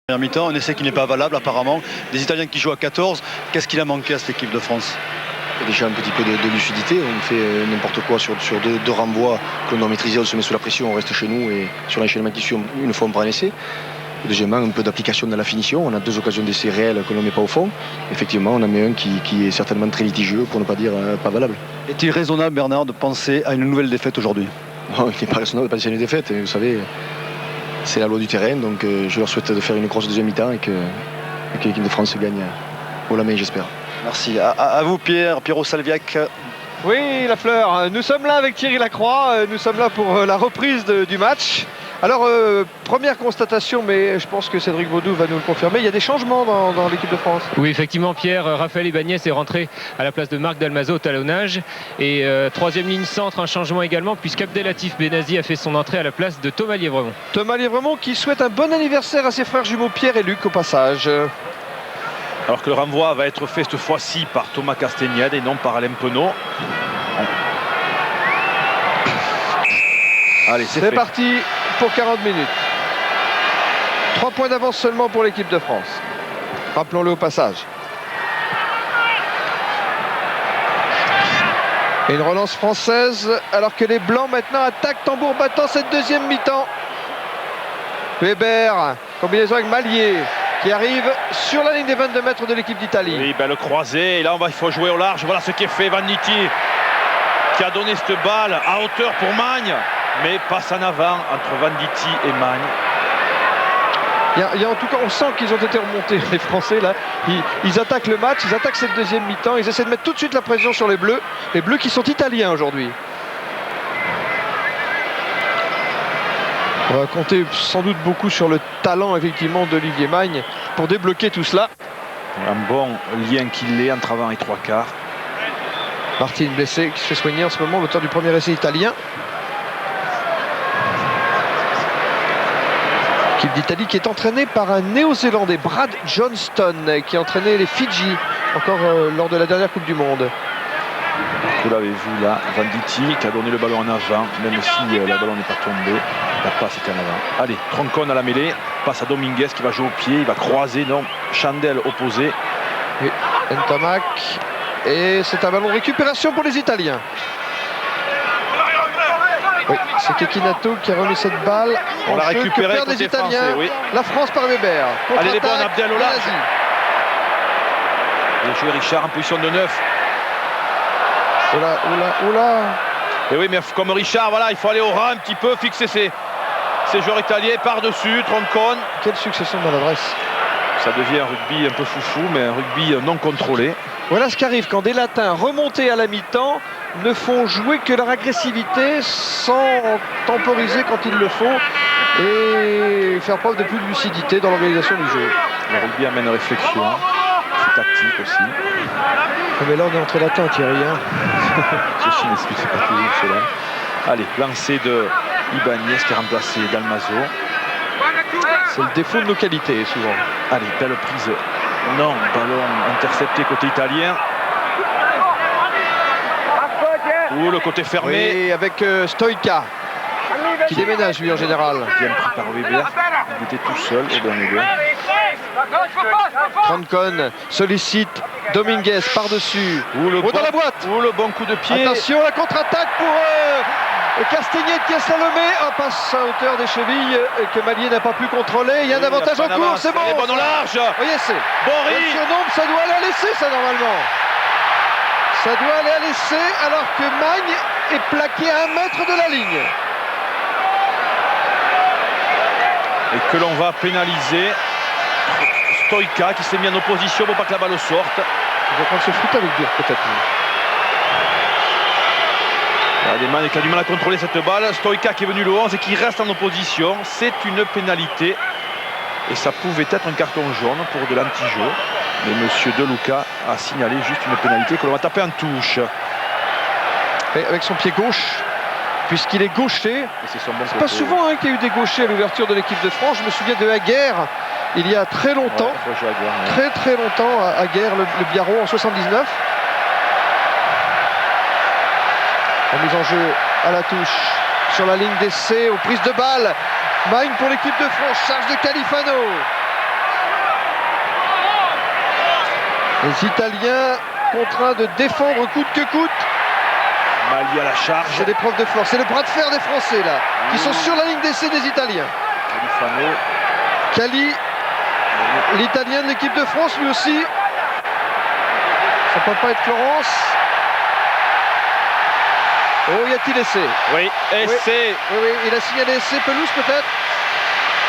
Première mi-temps, un essai qui n'est pas valable apparemment. Des Italiens qui jouent à 14, qu'est-ce qu'il a manqué à cette équipe de France? Déjà un petit peu de lucidité, on fait n'importe quoi sur deux renvois que l'on doit maîtriser, on se met sous la pression, on reste chez nous et sur l'enchaînement qui suit, une fois on prend un essai. Deuxièmement, un peu d'application dans la finition, on a 2 occasions d'essai réelles que l'on ne met pas au fond. Effectivement, on en met un qui est certainement très litigieux, pour ne pas dire pas valable. Est-il raisonnable, Bernard, de penser à une nouvelle défaite aujourd'hui? Non, il n'est pas raisonnable de penser à une défaite, vous savez, c'est la loi du terrain, donc je leur souhaite de faire une grosse deuxième mi-temps et que l'équipe de France gagne haut la main, j'espère. Merci. À vous, Pierrot Salviac. Oui, la fleur. Nous sommes là avec Thierry Lacroix. Nous sommes là pour la reprise du match. Alors, première constatation, mais je pense que Cédric Vaudou va nous le confirmer, il y a des changements dans l'équipe de France. Oui, effectivement, Pierre, Raphaël Ibanez est rentré à la place de Marc Dalmazo au talonnage. Et troisième ligne centre, un changement également, puisqu'Abdelatif Benazi a fait son entrée à la place de Thomas Lièvremont. Thomas Lièvremont qui souhaite un bon anniversaire à ses frères jumeaux Pierre et Luc au passage. Alors que le renvoi va être fait cette fois-ci par Thomas Castagnède et non par Alain Penaud. Allez, c'est parti pour 40 minutes. 3 points d'avance seulement pour l'équipe de France. Rappelons-le au passage. Et une relance française alors que les Blancs maintenant attaquent tambour battant cette deuxième mi-temps. Weber, combinaison avec Mallier qui arrive sur la ligne des 22 mètres de l'équipe d'Italie. Oui, belle croisée. Et là, il faut jouer au large. Voilà ce qui est fait. Venditti qui a donné cette balle à hauteur pour Magne. Mais passe en avant entre Venditti et Magne. Il y a en tout cas, on sent qu'ils ont été remontés, les Français là. Ils attaquent le match, ils attaquent cette deuxième mi-temps. Ils essaient de mettre tout de suite la pression sur les Bleus. Les Bleus qui sont italiens aujourd'hui. On va compter sans doute beaucoup sur le talent effectivement d'Olivier Magne pour débloquer tout cela. Un bon lien qu'il est entre avant et 3/4. Martin blessé qui se fait soigner en ce moment, l'auteur du premier essai italien. L'équipe d'Italie qui est entraînée par un néo-zélandais, Brad Johnston, qui a entraîné les Fidji encore lors de la dernière Coupe du Monde. Vous l'avez vu là, Venditti qui a donné le ballon en avant, même si le ballon n'est pas tombé. La passe était en avant. Allez, Troncon à la mêlée, passe à Dominguez qui va jouer au pied, il va croiser, non, Chandel opposé. Et Ntamak, et c'est un ballon de récupération pour les Italiens. Oui, c'est Kekinato qui a remis cette balle. On l'a récupéré côté des Italiens. Français, oui. La France par Weber. Allez les bonnes, Abdel au large. Et jouer Richard en position de 9. Oula. Et oui, mais comme Richard, voilà, il faut aller au rang un petit peu, fixer ses joueurs italiens par-dessus, Troncon. Quelle succession dans l'adresse. Ça devient un rugby un peu foufou, mais un rugby non contrôlé. Voilà ce qui arrive quand des Latins remontés à la mi-temps ne font jouer que leur agressivité sans temporiser quand il le faut et faire preuve de plus de lucidité dans l'organisation du jeu. Le rugby amène réflexion, c'est tactique aussi. Mais là on est entre Latins, Thierry. Ceci n'explique pas toujours cela. Allez, lancé de Ibanez qui a remplacé Dalmazo. C'est le défaut de nos qualités souvent. Allez, belle prise. Non, ballon intercepté côté italien. Ou le côté fermé. Oui, avec Stoïka qui déménage lui en général. Bien pris par Weber. Il était tout seul au dernier but. Troncon sollicite Dominguez par-dessus. Dans la boîte. Ou le bon coup de pied. Attention, la contre-attaque pour Castagnède qui a slalomé. Passe à hauteur des chevilles que Mallier n'a pas pu contrôler. Il y a un avantage en cours, c'est bon. Elle est bonne au large. Oui, c'est. Bory. Le surnombre, ça doit aller à l'essai, ça normalement. Ça doit aller à l'essai alors que Magne est plaqué à 1 mètre de la ligne. Et que l'on va pénaliser Stoïka qui s'est mis en opposition pour pas que la balle sorte. Il va prendre ce foot avec dur peut-être. Magne qui a du mal à contrôler cette balle. Stoïka qui est venu le 11 et qui reste en opposition. C'est une pénalité. Et ça pouvait être un carton jaune pour de l'anti-jeu. Mais monsieur De Luca a signalé juste une pénalité que l'on va taper en touche. Et avec son pied gauche, puisqu'il est gaucher. C'est pas souvent qu'il y a eu des gauchers à l'ouverture de l'équipe de France. Je me souviens de Aguerre il y a très longtemps. Très longtemps à Aguerre, le Biarro en 79. En mise en jeu à la touche sur la ligne d'essai aux prises de balle. Magne pour l'équipe de France, charge de Califano. Les Italiens contraints de défendre coûte que coûte. Mali à la charge. C'est l'épreuve de force. C'est le bras de fer des Français là, qui sont sur la ligne d'essai des Italiens. Califano. Cali, l'Italien de l'équipe de France, lui aussi. Ça peut pas être Florence. Oh, y a-t-il essai? Oui, essai. Oui, il a signalé essai. Pelouse peut-être?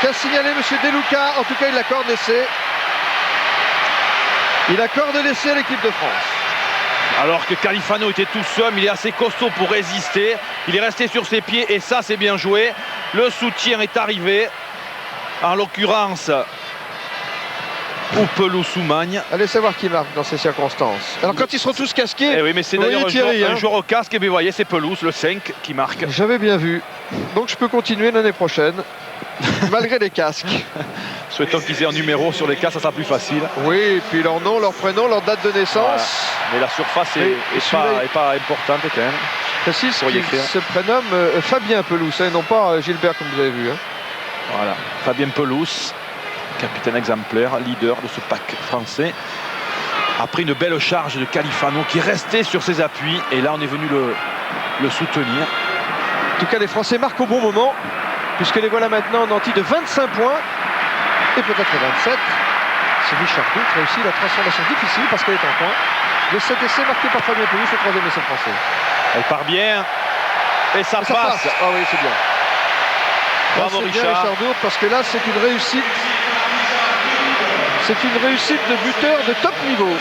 Qu'a signalé M. De Luca? En tout cas, il accorde l'essai. Il accorde l'essai à l'équipe de France. Alors que Califano était tout seul, il est assez costaud pour résister. Il est resté sur ses pieds et ça, c'est bien joué. Le soutien est arrivé. En l'occurrence, ou Pelouse ou Magne. Allez savoir qui marque dans ces circonstances. Alors quand ils seront tous casqués, eh oui, mais c'est d'ailleurs un joueur au casque. Et bien vous voyez, c'est Pelouse, le 5, qui marque. J'avais bien vu. Donc je peux continuer l'année prochaine, malgré les casques. Souhaitons qu'ils aient un numéro sur les casques, ça sera plus facile. Oui, et puis leur nom, leur prénom, leur date de naissance. Voilà. Mais la surface est pas importante quand même. Je précise qu'il se prénomme Fabien Pelouse, et non pas Gilbert comme vous avez vu. Voilà, Fabien Pelouse, capitaine exemplaire, leader de ce pack français. Après une belle charge de Califano qui restait sur ses appuis. Et là, on est venu le soutenir. En tout cas, les Français marquent au bon moment, puisque les voilà maintenant en nanti de 25 points. Et peut-être 27. Si Richard Dout réussit la transformation difficile parce qu'elle est en point. Le 7 essai marqué par Fabien Pelouse, le troisième essai français. Elle part bien. Et ça passe. Ah oui, c'est bien. Bravo Richard. Dout, parce que là, c'est une réussite. C'est une réussite de buteur de top niveau.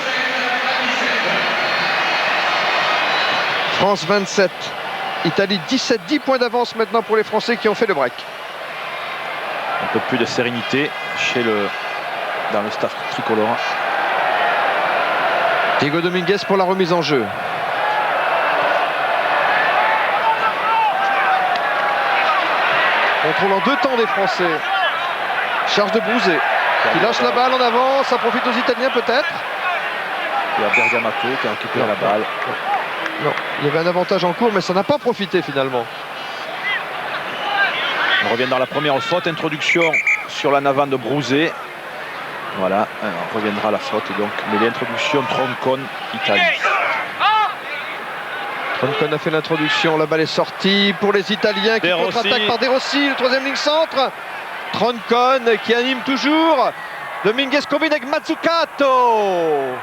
France 27. Italie 17, 10 points d'avance maintenant pour les Français qui ont fait le break. Un peu plus de sérénité dans le staff tricolore. Diego Dominguez pour la remise en jeu. Contrôle en deux temps des Français. Charge de Brouzé qui lâche la balle en avant. Ça profite aux Italiens peut-être. Il y a Bergamato qui a récupéré la balle. Non, il y avait un avantage en cours mais ça n'a pas profité finalement. On revient dans la première faute. Introduction sur la Navan de Brouzé. Voilà, on reviendra à la faute donc. Mais l'introduction Troncon, Italie. Troncon a fait l'introduction, la balle est sortie pour les Italiens qui contre-attaquent par De Rossi, le troisième ligne centre. Troncon qui anime toujours. Dominguez combine avec Mazzucato.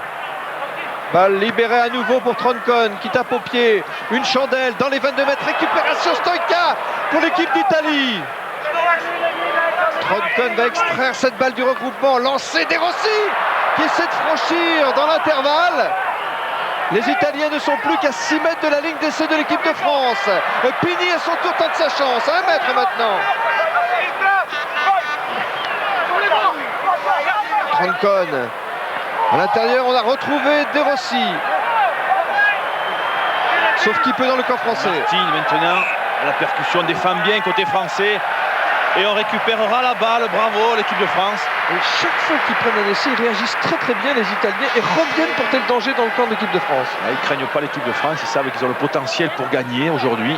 Balle libérée à nouveau pour Troncon qui tape au pied. Une chandelle dans les 22 mètres. Récupération Stoïca pour l'équipe d'Italie. Troncon va extraire cette balle du regroupement. Lancé De Rossi qui essaie de franchir dans l'intervalle. Les Italiens ne sont plus qu'à 6 mètres de la ligne d'essai de l'équipe de France. Pini à son tour tente sa chance. 1 mètre maintenant. Troncon. À l'intérieur, on a retrouvé De Rossi. Sauf qu'il peut dans le camp français. Martine maintenant à la percussion, défend bien côté français. Et on récupérera la balle. Bravo l'équipe de France. Et chaque fois qu'ils prennent un essai, ils réagissent très très bien les Italiens et reviennent porter le danger dans le camp de l'équipe de France. Ils ne craignent pas l'équipe de France, ils savent qu'ils ont le potentiel pour gagner aujourd'hui.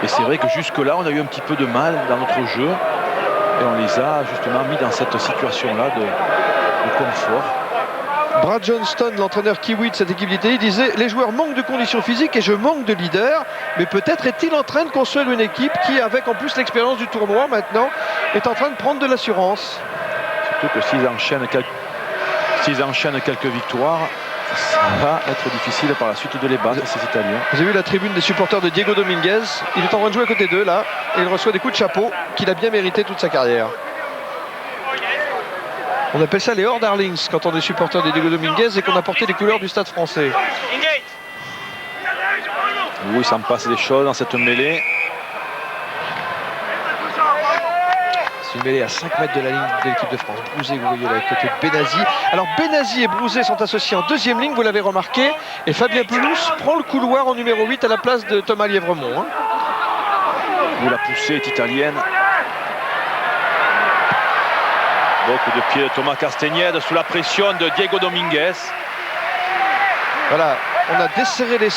Et c'est vrai que jusque-là, on a eu un petit peu de mal dans notre jeu. Et on les a justement mis dans cette situation-là de confort. Brad Johnston, l'entraîneur kiwi de cette équipe d'Italie, disait « Les joueurs manquent de conditions physiques et je manque de leader. Mais peut-être est-il en train de construire une équipe qui, avec en plus l'expérience du tournoi maintenant, est en train de prendre de l'assurance. » Surtout que s'ils enchaînent quelques victoires, ça va être difficile par la suite de les battre, ces Italiens. Vous avez vu la tribune des supporters de Diego Dominguez. Il est en train de jouer à côté d'eux là et il reçoit des coups de chapeau qu'il a bien mérité toute sa carrière. On appelle ça les Hors Darlings quand on est supporter de Diego Dominguez et qu'on a porté les couleurs du stade français. Oui, il s'en passe des choses dans cette mêlée. C'est une mêlée à 5 mètres de la ligne de l'équipe de France. Brouzé, vous voyez là, à côté de Benazi. Alors Benazi et Brouzé sont associés en deuxième ligne, vous l'avez remarqué. Et Fabien Pelouse prend le couloir en numéro 8 à la place de Thomas Lièvremont. Où la poussée est italienne. Donc de pied de Thomas Castagnède sous la pression de Diego Dominguez. Voilà, on a desserré les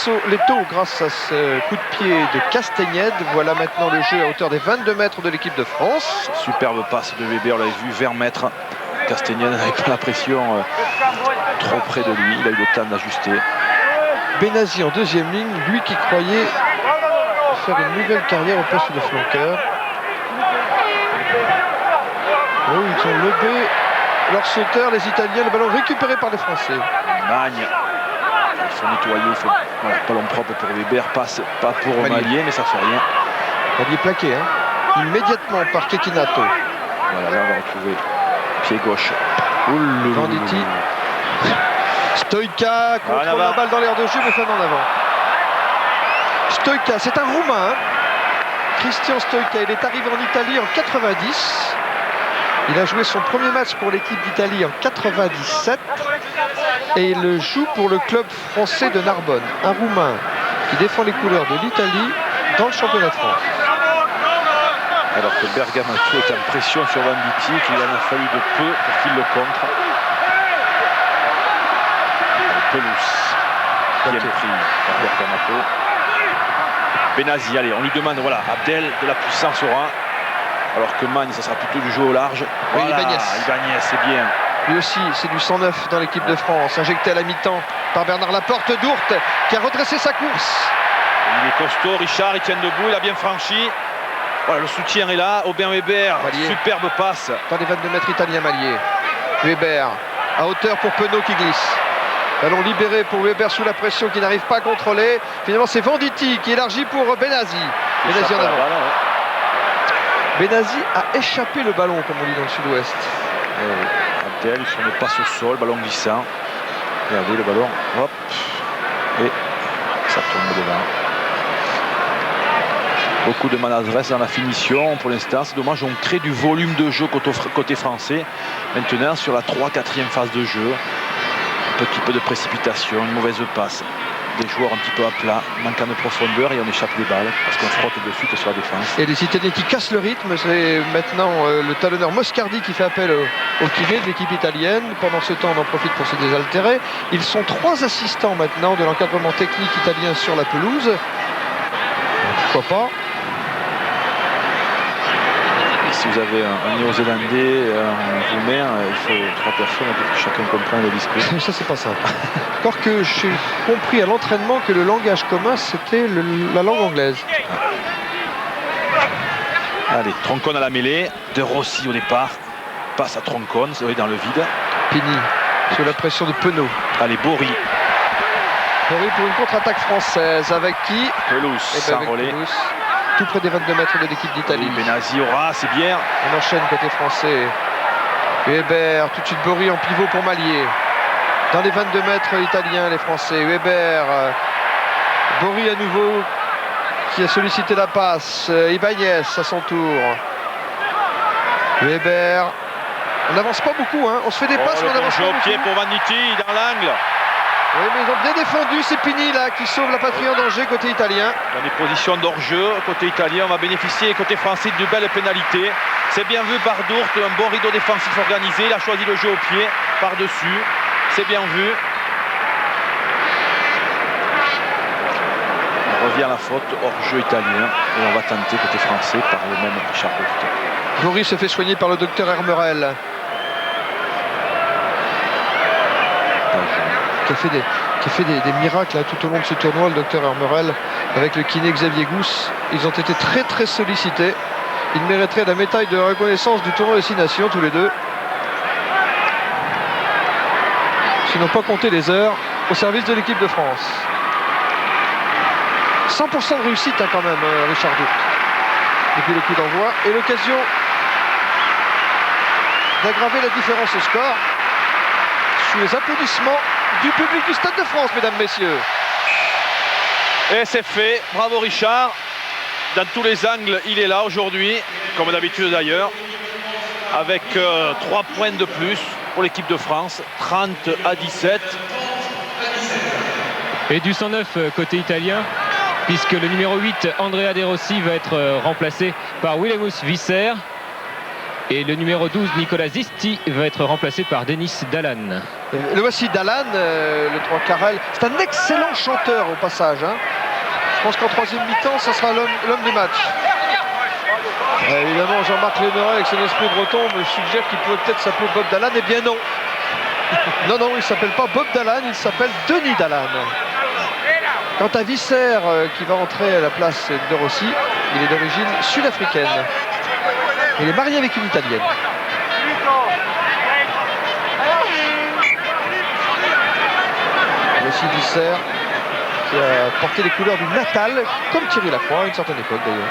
taux grâce à ce coup de pied de Castagnède. Voilà maintenant le jeu à hauteur des 22 mètres de l'équipe de France. Superbe passe de Weber, on l'a vu, vers mètre. Castagnène n'avait pas la pression trop près de lui. Il a eu le temps d'ajuster. Benazi en deuxième ligne, lui qui croyait faire une nouvelle carrière au poste de flanqueur. Oh, ils ont lobé leur sauteur, les Italiens, le ballon récupéré par les Français. Magne. Il faut nettoyer, il faut... Voilà, ballon propre pour Weber, passe pas pour Mallier, mais ça fait rien. Mallier plaqué, hein. Immédiatement par Kekinato. Voilà, là on va retrouver pied gauche. Ouloulou. Venditti. Stoïka contrôle la balle dans l'air de jeu, mais fin en avant. Stoïka, c'est un Roumain. Hein. Christian Stoïka, il est arrivé en Italie en 90. Il a joué son premier match pour l'équipe d'Italie en 97. Et il joue pour le club français de Narbonne. Un Roumain qui défend les couleurs de l'Italie dans le championnat de France. Alors que Bergamasco est en pression sur Venditti, qu'il en a fallu de peu pour qu'il le contre. Pelouse, bien pris par Bergamasco. Benazi, allez, on lui demande, voilà, Abdel de la puissance aura. Alors que Magne, ça sera plutôt du jeu au large. Voilà, Ibanez, c'est bien. Lui aussi, c'est du 109 dans l'équipe de France, injecté à la mi-temps par Bernard Laporte. Dourte qui a redressé sa course. Il est costaud, Richard, il tient debout, il a bien franchi. Voilà, le soutien est là. Aubin Weber, Mallier. Superbe passe. Dans les 22 mètres italiens, Mallier. Weber, à hauteur pour Penaud qui glisse. Ballon libéré pour Weber sous la pression qui n'arrive pas à contrôler. Finalement, c'est Venditti qui élargit pour Benazi. Benazi en avant. Benazi a échappé le ballon, comme on dit dans le sud-ouest. Abdel sur le passe au sol, ballon glissant. Regardez le ballon, hop, et ça tombe devant. Beaucoup de maladresse dans la finition pour l'instant. C'est dommage, on crée du volume de jeu côté français. Maintenant, sur la 3-4e phase de jeu, un petit peu de précipitation, une mauvaise passe. Des joueurs un petit peu à plat, manquant de profondeur, et on échappe des balles parce qu'on frotte de suite sur la défense. Et les Italiens qui cassent le rythme, c'est maintenant le talonneur Moscardi qui fait appel au kiné de l'équipe italienne. Pendant ce temps, on en profite pour se désaltérer. Ils sont 3 assistants maintenant de l'encadrement technique italien sur la pelouse. Pourquoi pas? Si vous avez un Néo-Zélandais, un Roumain, il faut 3 personnes pour que chacun comprenne le discours. Ça, c'est pas simple. Encore que j'ai compris à l'entraînement que le langage commun, c'était la langue anglaise. Allez, Troncon à la mêlée. De Rossi au départ. Passe à Troncon, c'est dans le vide. Pini, sous la pression de Penaud. Allez, Bory. Bory pour une contre-attaque française. Avec qui? Pelouse, sans relais. Pelouse. Tout près des 22 mètres de l'équipe d'Italie. Oui, Benazi aura, c'est bien. On enchaîne côté français. Weber, tout de suite Bory en pivot pour Mallier. Dans les 22 mètres italiens, les Français. Weber, Bory à nouveau qui a sollicité la passe. Ibanez à son tour. Weber. On n'avance pas beaucoup, hein. On se fait des passes, mais on avance pas beaucoup. Au pied pour Venditti dans l'angle. Oui, mais ils ont bien défendu, c'est Pini là qui sauve la patrie en danger côté italien. Dans les positions d'hors-jeu, côté italien, on va bénéficier côté français de belles pénalités. C'est bien vu par Dourte, un bon rideau défensif organisé. Il a choisi le jeu au pied, par-dessus. C'est bien vu. On revient à la faute, hors-jeu italien. Et on va tenter côté français par le même Richard Dourte. Boris se fait soigner par le docteur Hermerel. Qui a fait des miracles là, tout au long de ce tournoi, le docteur Hermerel, avec le kiné Xavier Gousse. Ils ont été très très sollicités. Ils mériteraient la médaille de reconnaissance du tournoi des 6 nations, tous les deux. Ils n'ont pas compté les heures au service de l'équipe de France. 100% de réussite hein, quand même, Richard Dourte. Depuis le coup d'envoi. Et l'occasion d'aggraver la différence au score. Sous les applaudissements du public du Stade de France, mesdames, messieurs. Et c'est fait. Bravo Richard. Dans tous les angles, il est là aujourd'hui, comme d'habitude d'ailleurs, avec 3 points de plus pour l'équipe de France, 30-17. Et du 109 côté italien, puisque le numéro 8, Andrea De Rossi, va être remplacé par Willemus Visser. Et le numéro 12, Nicolas Zisti, va être remplacé par Denis Dallan. Le voici Dallan, le 3 Carrel. C'est un excellent chanteur au passage. Hein. Je pense qu'en 3e mi-temps, ça sera l'homme du match. Évidemment, Jean-Marc Léneret, avec son esprit breton, me suggère qu'il pourrait peut-être s'appeler Bob Dallan. Eh bien non. Non, non, il ne s'appelle pas Bob Dallan, il s'appelle Denis Dallan. Quant à Visser, qui va entrer à la place de Rossi, il est d'origine sud-africaine. Il est marié avec une Italienne. Rossi Visser, qui a porté les couleurs du Natal, comme Thierry Lacroix à une certaine époque d'ailleurs.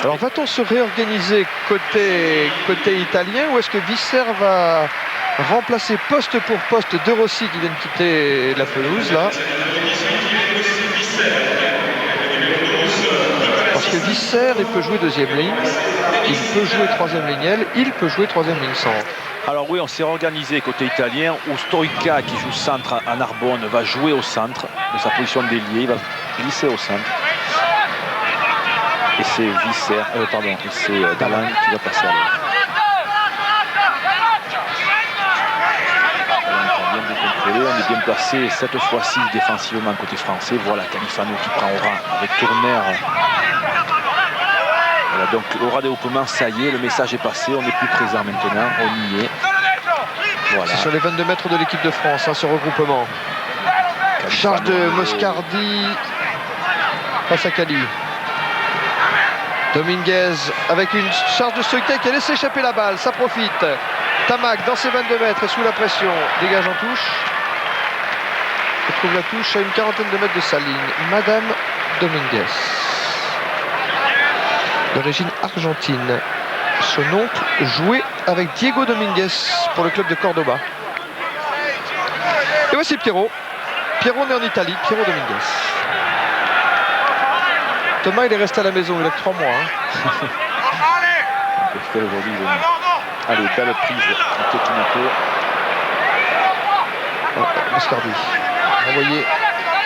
Alors va-t-on se réorganiser côté italien ou est-ce que Visser va remplacer poste pour poste De Rossi qui vient de quitter la pelouse là? Parce que Visser, il peut jouer deuxième ligne, il peut jouer troisième ligne aile, il peut jouer troisième ligne centre. Alors oui, on s'est organisé côté italien où Stoica, qui joue centre à Narbonne, va jouer au centre de sa position d'ailier, il va glisser au centre. Et c'est Visser, et c'est Dallan qui va passer à l'autre. On est bien placé cette fois-ci défensivement côté français. Voilà Califano qui prend au rang avec Tourner. Voilà, donc au radéoupement, ça y est, le message est passé, on est plus présent maintenant, on y est. Voilà. C'est sur les 22 mètres de l'équipe de France, hein, ce regroupement. Califano, charge de Moscardi face à Cali. Dominguez avec une charge de Stoica qui a laissé échapper la balle, ça profite. Tamac dans ses 22 mètres sous la pression, dégage en touche. Il trouve la touche à une quarantaine de mètres de sa ligne. Madame Dominguez, d'origine argentine. Son oncle jouait avec Diego Dominguez pour le club de Cordoba. Et voici Pierrot. Pierrot né en Italie, Pierrot Dominguez. Thomas, il est resté à la maison, il a que 3 mois. Hein. Aujourd'hui, allez, belle prise en Tecchinato. Moscardi, envoyé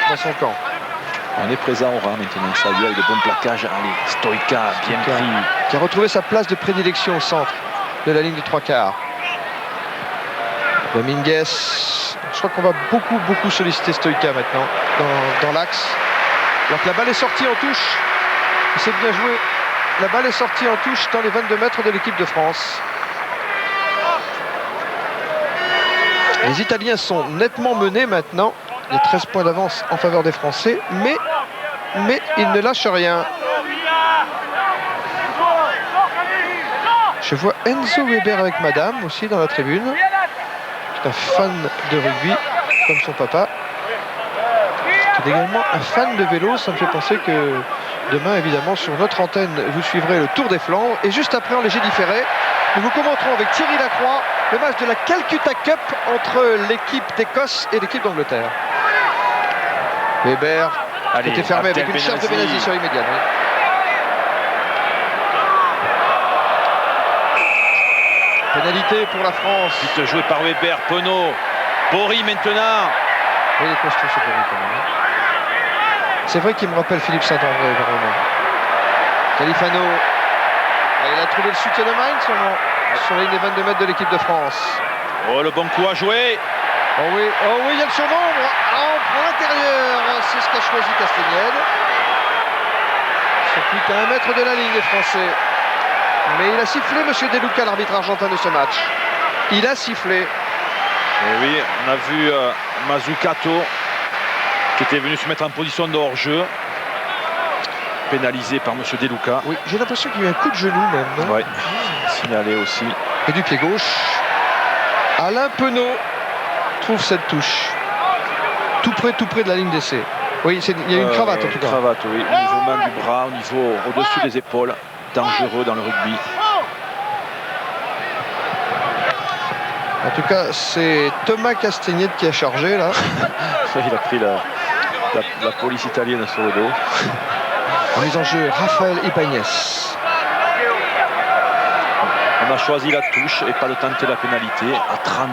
dans son camp. On est présent au rang maintenant, ça y est, avec de bons plaquages. Allez, Stoica, bien pris. Qui a retrouvé sa place de prédilection au centre de la ligne de 3/4. Dominguez, je crois qu'on va beaucoup solliciter Stoica maintenant dans l'axe. Alors que la balle est sortie en touche. C'est bien joué. La balle est sortie en touche dans les 22 mètres de l'équipe de France. Les Italiens sont nettement menés maintenant. Il y a 13 points d'avance en faveur des Français. Mais ils ne lâchent rien. Je vois Enzo Weber avec Madame aussi dans la tribune. C'est un fan de rugby, comme son papa. C'est également un fan de vélo. Ça me fait penser que demain, évidemment, sur notre antenne, vous suivrez le Tour des Flandres. Et juste après, en léger différé, nous vous commenterons avec Thierry Lacroix le match de la Calcutta Cup entre l'équipe d'Écosse et l'équipe d'Angleterre. Weber qui était fermé avec une charge de Benazzi sur l'immédiat. Oui. Pénalité pour la France. Vite joué par Weber, Penaud, Bory maintenant. Oui, il est costaud ce Bory quand même. C'est vrai qu'il me rappelle Philippe Saint-André, vraiment. Califano. Et il a trouvé le soutien de Mainz ou non? Sur la ligne des 22 mètres de l'équipe de France. Oh, le bon coup à jouer. Oh oui, il y a le surnombre. On prend l'intérieur. C'est ce qu'a choisi Castagnède. C'est plus qu'à 1 mètre de la ligne, les Français. Mais il a sifflé, M. De Luca, l'arbitre argentin de ce match. Il a sifflé. Et oui, on a vu Mazzucato qui était venu se mettre en position de hors-jeu. Pénalisé par M. De Luca. Oui, j'ai l'impression qu'il y a eu un coup de genou même, non? Oui, signalé aussi. Et du pied gauche. Alain Penaud trouve cette touche. Tout près de la ligne d'essai. Oui, il y a une cravate en tout cas. Cravate, oui. Au niveau main du bras, au-dessus des épaules. Dangereux dans le rugby. En tout cas, c'est Thomas Castagnède qui a chargé là. Il a pris la police italienne sur le dos. En mise en jeu, Raphaël Ibanez. On a choisi la touche et pas de tenter la pénalité à 30-17.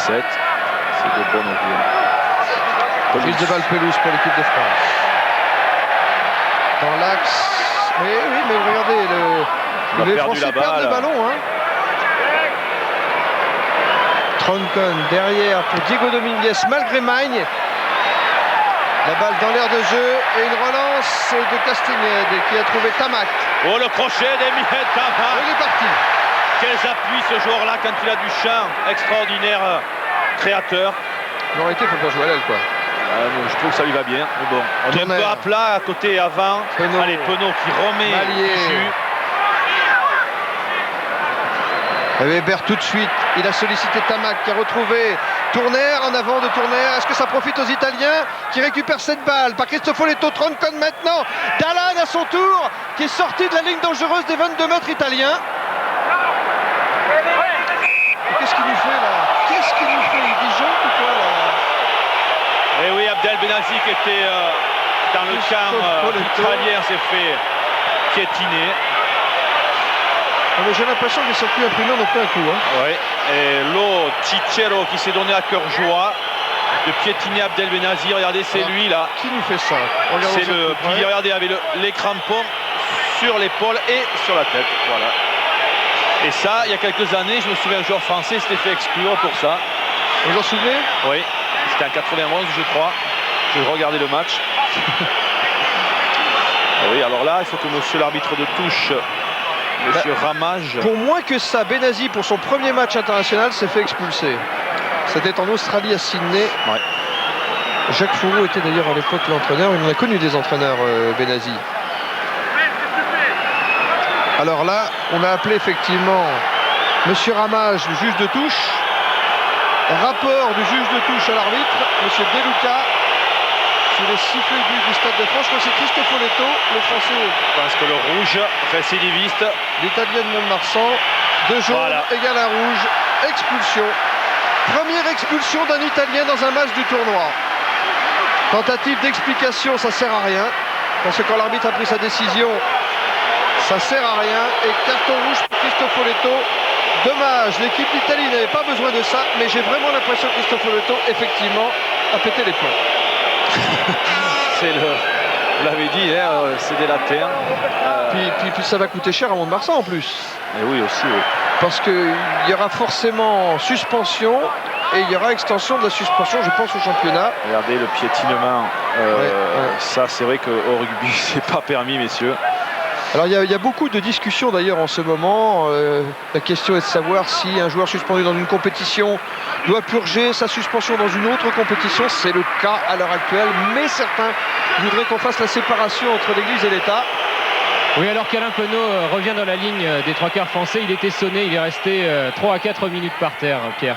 C'est de bon augure. Prise de balle pelouse pour l'équipe de France. Dans l'axe. Oui, mais regardez, les Français perdent le ballon. Hein. Troncon derrière pour Diego Dominguez malgré Magne. La balle dans l'air de jeu et une relance de Castagnède qui a trouvé Tamac. Oh, le crochet d'Emile Tamac. Il est parti. Quels appuis ce joueur-là quand il a du champ. Extraordinaire créateur. En réalité, il faut pas jouer à l'aile, quoi. Je trouve que ça lui va bien. Mais bon, on est un peu à plat à côté avant. Penaud. Allez, Penaud qui remet dessus. Weber tout de suite, il a sollicité Tamac qui a retrouvé Tournaire en avant de Tournaire. Est-ce que ça profite aux Italiens qui récupèrent cette balle par Cristofoletto? Troncon maintenant. Dalan à son tour qui est sorti de la ligne dangereuse des 22 mètres italiens. Qu'est-ce qu'il nous fait là? Qu'est-ce qu'il nous fait? Il disjoncte ou quoi là? Et oui, Abdel Benazi qui était dans le camp italien s'est fait piétiner. Mais j'ai l'impression que les circuits imprimés n'ont pris un coup. Oui, et Lo Cicero qui s'est donné à cœur joie de piétiner Abdel Benazi. Regardez, c'est lui là. Qui nous fait ça? C'est le pilier, regardez, avec les crampons sur l'épaule et sur la tête. Voilà. Et ça, il y a quelques années, je me souviens, un joueur français s'était fait exclure pour ça. Vous vous en souvenez? Oui, c'était en 91, je crois. J'ai regardé le match. Oui, alors là, il faut que monsieur l'arbitre de touche, monsieur Ramage. Pour moins que ça, Benazi, pour son premier match international, s'est fait expulser. C'était en Australie, à Sydney. Ouais. Jacques Fourreau était d'ailleurs à l'époque l'entraîneur. Il en a connu des entraîneurs, Benazi. Alors là, on a appelé effectivement monsieur Ramage, le juge de touche. Rapport du juge de touche à l'arbitre, monsieur Deluca. Sur les sifflets du Stade de France, c'est Cristofoletto, le français. Parce que le rouge, récidiviste. L'Italien de Mont-de-Marsan, 2 jaunes égale un rouge, expulsion. Première expulsion d'un Italien dans un match du tournoi. Tentative d'explication, ça sert à rien. Parce que quand l'arbitre a pris sa décision, ça sert à rien. Et carton rouge pour Cristofoletto. Dommage, l'équipe d'Italie n'avait pas besoin de ça, mais j'ai vraiment l'impression que Cristofoletto, effectivement, a pété les plombs. Vous l'avez dit, hein, c'est délaté. Puis ça va coûter cher à Mont-de-Marsan en plus. Et oui, aussi, oui. Parce qu'il y aura forcément suspension et il y aura extension de la suspension, je pense, au championnat. Regardez le piétinement. Ça, c'est vrai qu'au rugby, c'est pas permis, messieurs. Alors il y a beaucoup de discussions d'ailleurs en ce moment. La question est de savoir si un joueur suspendu dans une compétition doit purger sa suspension dans une autre compétition. C'est le cas à l'heure actuelle, mais certains voudraient qu'on fasse la séparation entre l'Église et l'État. Oui, alors qu'Alain Penaud revient dans la ligne des 3/4 français, il était sonné, il est resté 3 à 4 minutes par terre, Pierre.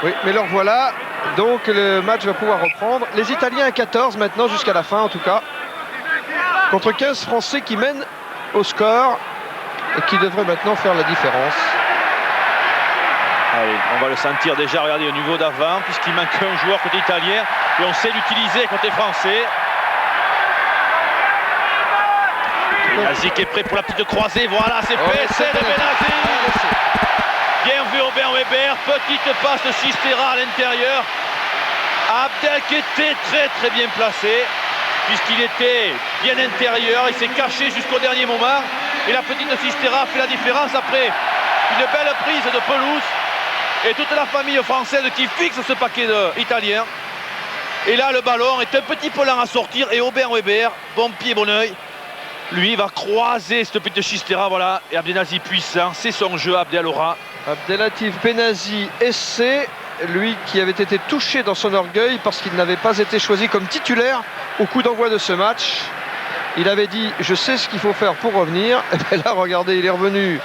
Oui, mais alors voilà, donc le match va pouvoir reprendre. Les Italiens à 14 maintenant, jusqu'à la fin en tout cas, contre 15 Français qui mènent au score et qui devrait maintenant faire la différence. Allez, on va le sentir déjà, regardez au niveau d'avant, puisqu'il manque un joueur côté italien et on sait l'utiliser côté français. Benazi qui est prêt pour la petite croisée, voilà, c'est fait, c'est de Benazi. Bien vu Aubin Weber, petite passe de Sistera à l'intérieur. Abdel qui était très bien placé, puisqu'il était bien intérieur, il s'est caché jusqu'au dernier moment. Et la petite Sistera a fait la différence après une belle prise de pelouse. Et toute la famille française qui fixe ce paquet italien. Et là, le ballon est un petit peu lent à sortir. Et Aubin Weber, bon pied, bon oeil, lui va croiser cette petite Sistera. Voilà. Et Abdenazi puissant, c'est son jeu, Abdel aura. Abdelatif Benazi, essai. Lui qui avait été touché dans son orgueil parce qu'il n'avait pas été choisi comme titulaire au coup d'envoi de ce match. Il avait dit je sais ce qu'il faut faire pour revenir. Et là regardez, il est revenu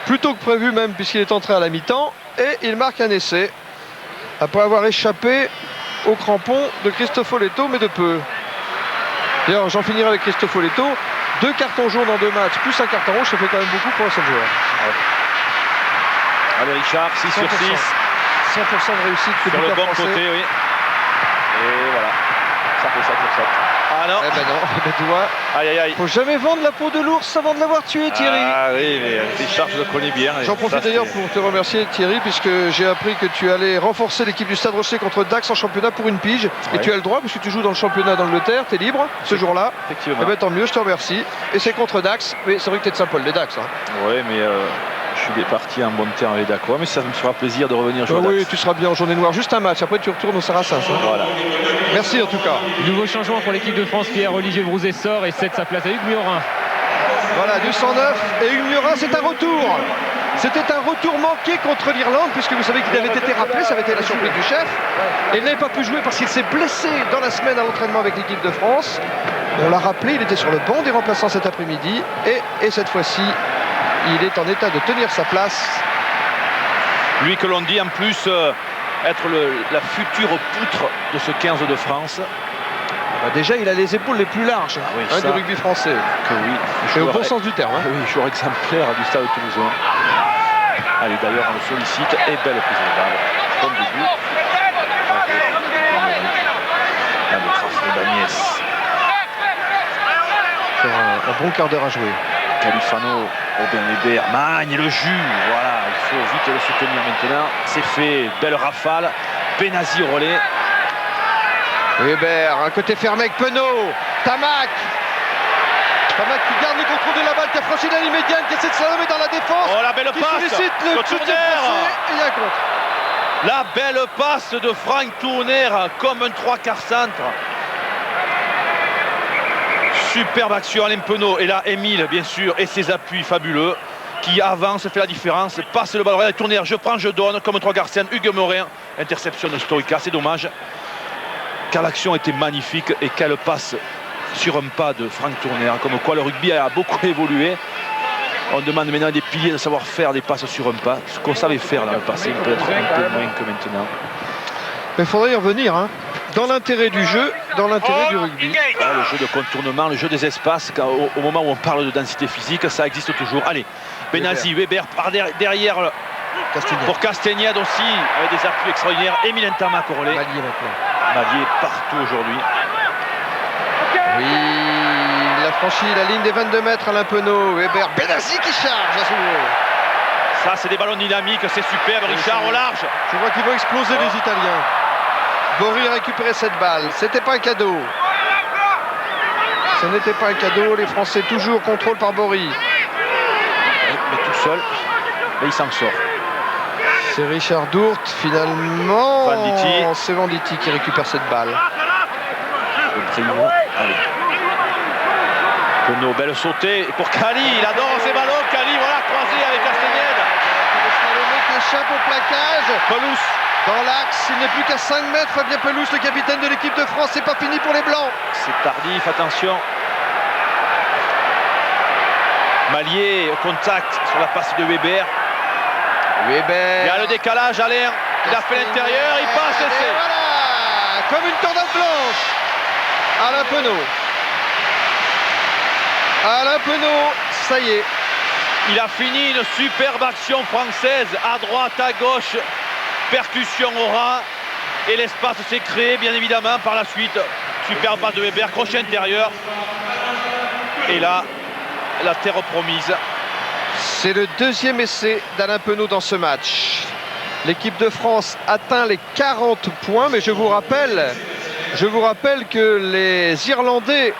plus tôt que prévu même puisqu'il est entré à la mi-temps et il marque un essai après avoir échappé au crampon de Cristofoletto, mais de peu. D'ailleurs j'en finirai avec Cristofoletto, 2 cartons jaunes en 2 matchs plus un carton rouge, ça fait quand même beaucoup pour un seul joueur. Allez Richard, 6 sur 6. 100% de réussite sur le bon côté, oui. Et voilà, ça fait 7 sur 7. Ah non. Eh ben non, tu vois. Aïe. Faut jamais vendre la peau de l'ours avant de l'avoir tué, Thierry. Ah oui, mais Richard, je le connais bien. J'en profite d'ailleurs pour te remercier, Thierry, puisque j'ai appris que tu allais renforcer l'équipe du Stade Rocher contre Dax en championnat pour une pige. Ouais. Et tu as le droit, puisque tu joues dans le championnat d'Angleterre, tu es libre ce jour-là. Effectivement. Eh ben, tant mieux, je te remercie. Et c'est contre Dax. Mais c'est vrai que tu es de Saint-Paul, les Dax. Hein. Oui, mais suis parti en bon terme avec Daco, mais ça me fera plaisir de revenir jouer. Oui, tu seras bien en journée noire. Juste un match, après tu retournes au Saracens. Hein. Voilà. Merci en tout cas. Nouveau changement pour l'équipe de France. Pierre-Olivier Brouzet sort et cède sa place à Hugues Murin. Voilà, du 109 et Hugues Murin, c'est un retour. C'était un retour manqué contre l'Irlande, puisque vous savez qu'il avait été rappelé, ça avait été la surprise du chef. Et il n'avait pas pu jouer parce qu'il s'est blessé dans la semaine à l'entraînement avec l'équipe de France. On l'a rappelé, il était sur le banc des remplaçants cet après-midi. Et cette fois-ci, il est en état de tenir sa place. Lui que l'on dit en plus être la future poutre de ce 15 de France. Bah déjà, il a les épaules les plus larges du rugby français. Que oui. Et au bon sens du terme. Hein. Oui, joueur exemplaire du Stade Toulousain. Allez, d'ailleurs, on le sollicite. Et belle prise de balle. Bon début. Allez, Rafraud Bagnès. Un bon quart d'heure à jouer. Califano, Robin Weber, Magne, le jus. Voilà, il faut vite le soutenir maintenant. C'est fait. Belle rafale. Benazi au relais. Weber, un côté fermé avec Penaud. Tamac qui garde le contrôle de la balle, qui a franchi la ligne médiane, qui essaie de slalomer dans la défense. Oh, la belle qui passe sollicite le soutien français et il y a un contre. La belle passe de Franck Tourner comme un 3/4 centre. Superbe action, Alain Penaud. Et là, Émile, bien sûr, et ses appuis fabuleux, qui avance, fait la différence, passe le ballon. Tourner, je prends, je donne, comme un 3/4 centre. Hugues Morin, interception de Stoïca, c'est dommage. Car l'action était magnifique et qu'elle passe sur un pas de Franck Tourner, comme quoi le rugby a beaucoup évolué. On demande maintenant des piliers de savoir faire des passes sur un pas, ce qu'on savait faire dans le passé, peut-être un peu moins que maintenant. Mais il faudrait y revenir, hein. Dans l'intérêt du jeu, dans l'intérêt du rugby. Ah, le jeu de contournement, le jeu des espaces, au moment où on parle de densité physique, ça existe toujours. Allez, Benazi, Weber par derrière pour Castagnède aussi, avec des appuis extraordinaires. Émile Ntamak au relais. Malier partout aujourd'hui. Oui, il a franchi la ligne des 22 mètres, Alain Penaud. Weber, Benazi qui charge à Souvreau. Ça, c'est des ballons dynamiques, c'est superbe. Richard au large. Je vois qu'ils vont exploser les Italiens. Bory a récupéré cette balle. C'était pas un cadeau. Ce n'était pas un cadeau. Les Français toujours contrôle par Bory. Mais tout seul, mais il s'en sort. C'est Richard Dourt finalement. Venditti. C'est Venditti qui récupère cette balle. Le primo. Allez. Penaud, belle sautée pour Cali. Il adore ces ballons. Cali, voilà, croisé avec Castagnède. Le mec échappe au plaquage. Pelouse. Dans l'axe, il n'est plus qu'à 5 mètres. Fabien Pelouse, le capitaine de l'équipe de France. C'est pas fini pour les Blancs. C'est tardif, attention. Malier au contact sur la passe de Weber. Weber. Il y a le décalage, Alain. Il a fait l'intérieur, il passe et c'est. Voilà, comme une cordate blanche. Alain Penaud. Alain Penaud, ça y est. Il a fini une superbe action française, à droite, à gauche. Percussion au ras. Et l'espace s'est créé, bien évidemment, par la suite. Superbe passe de Weber, crochet intérieur. Et là, la terre promise. C'est le deuxième essai d'Alain Penaud dans ce match. L'équipe de France atteint les 40 points, mais je vous rappelle que les Irlandais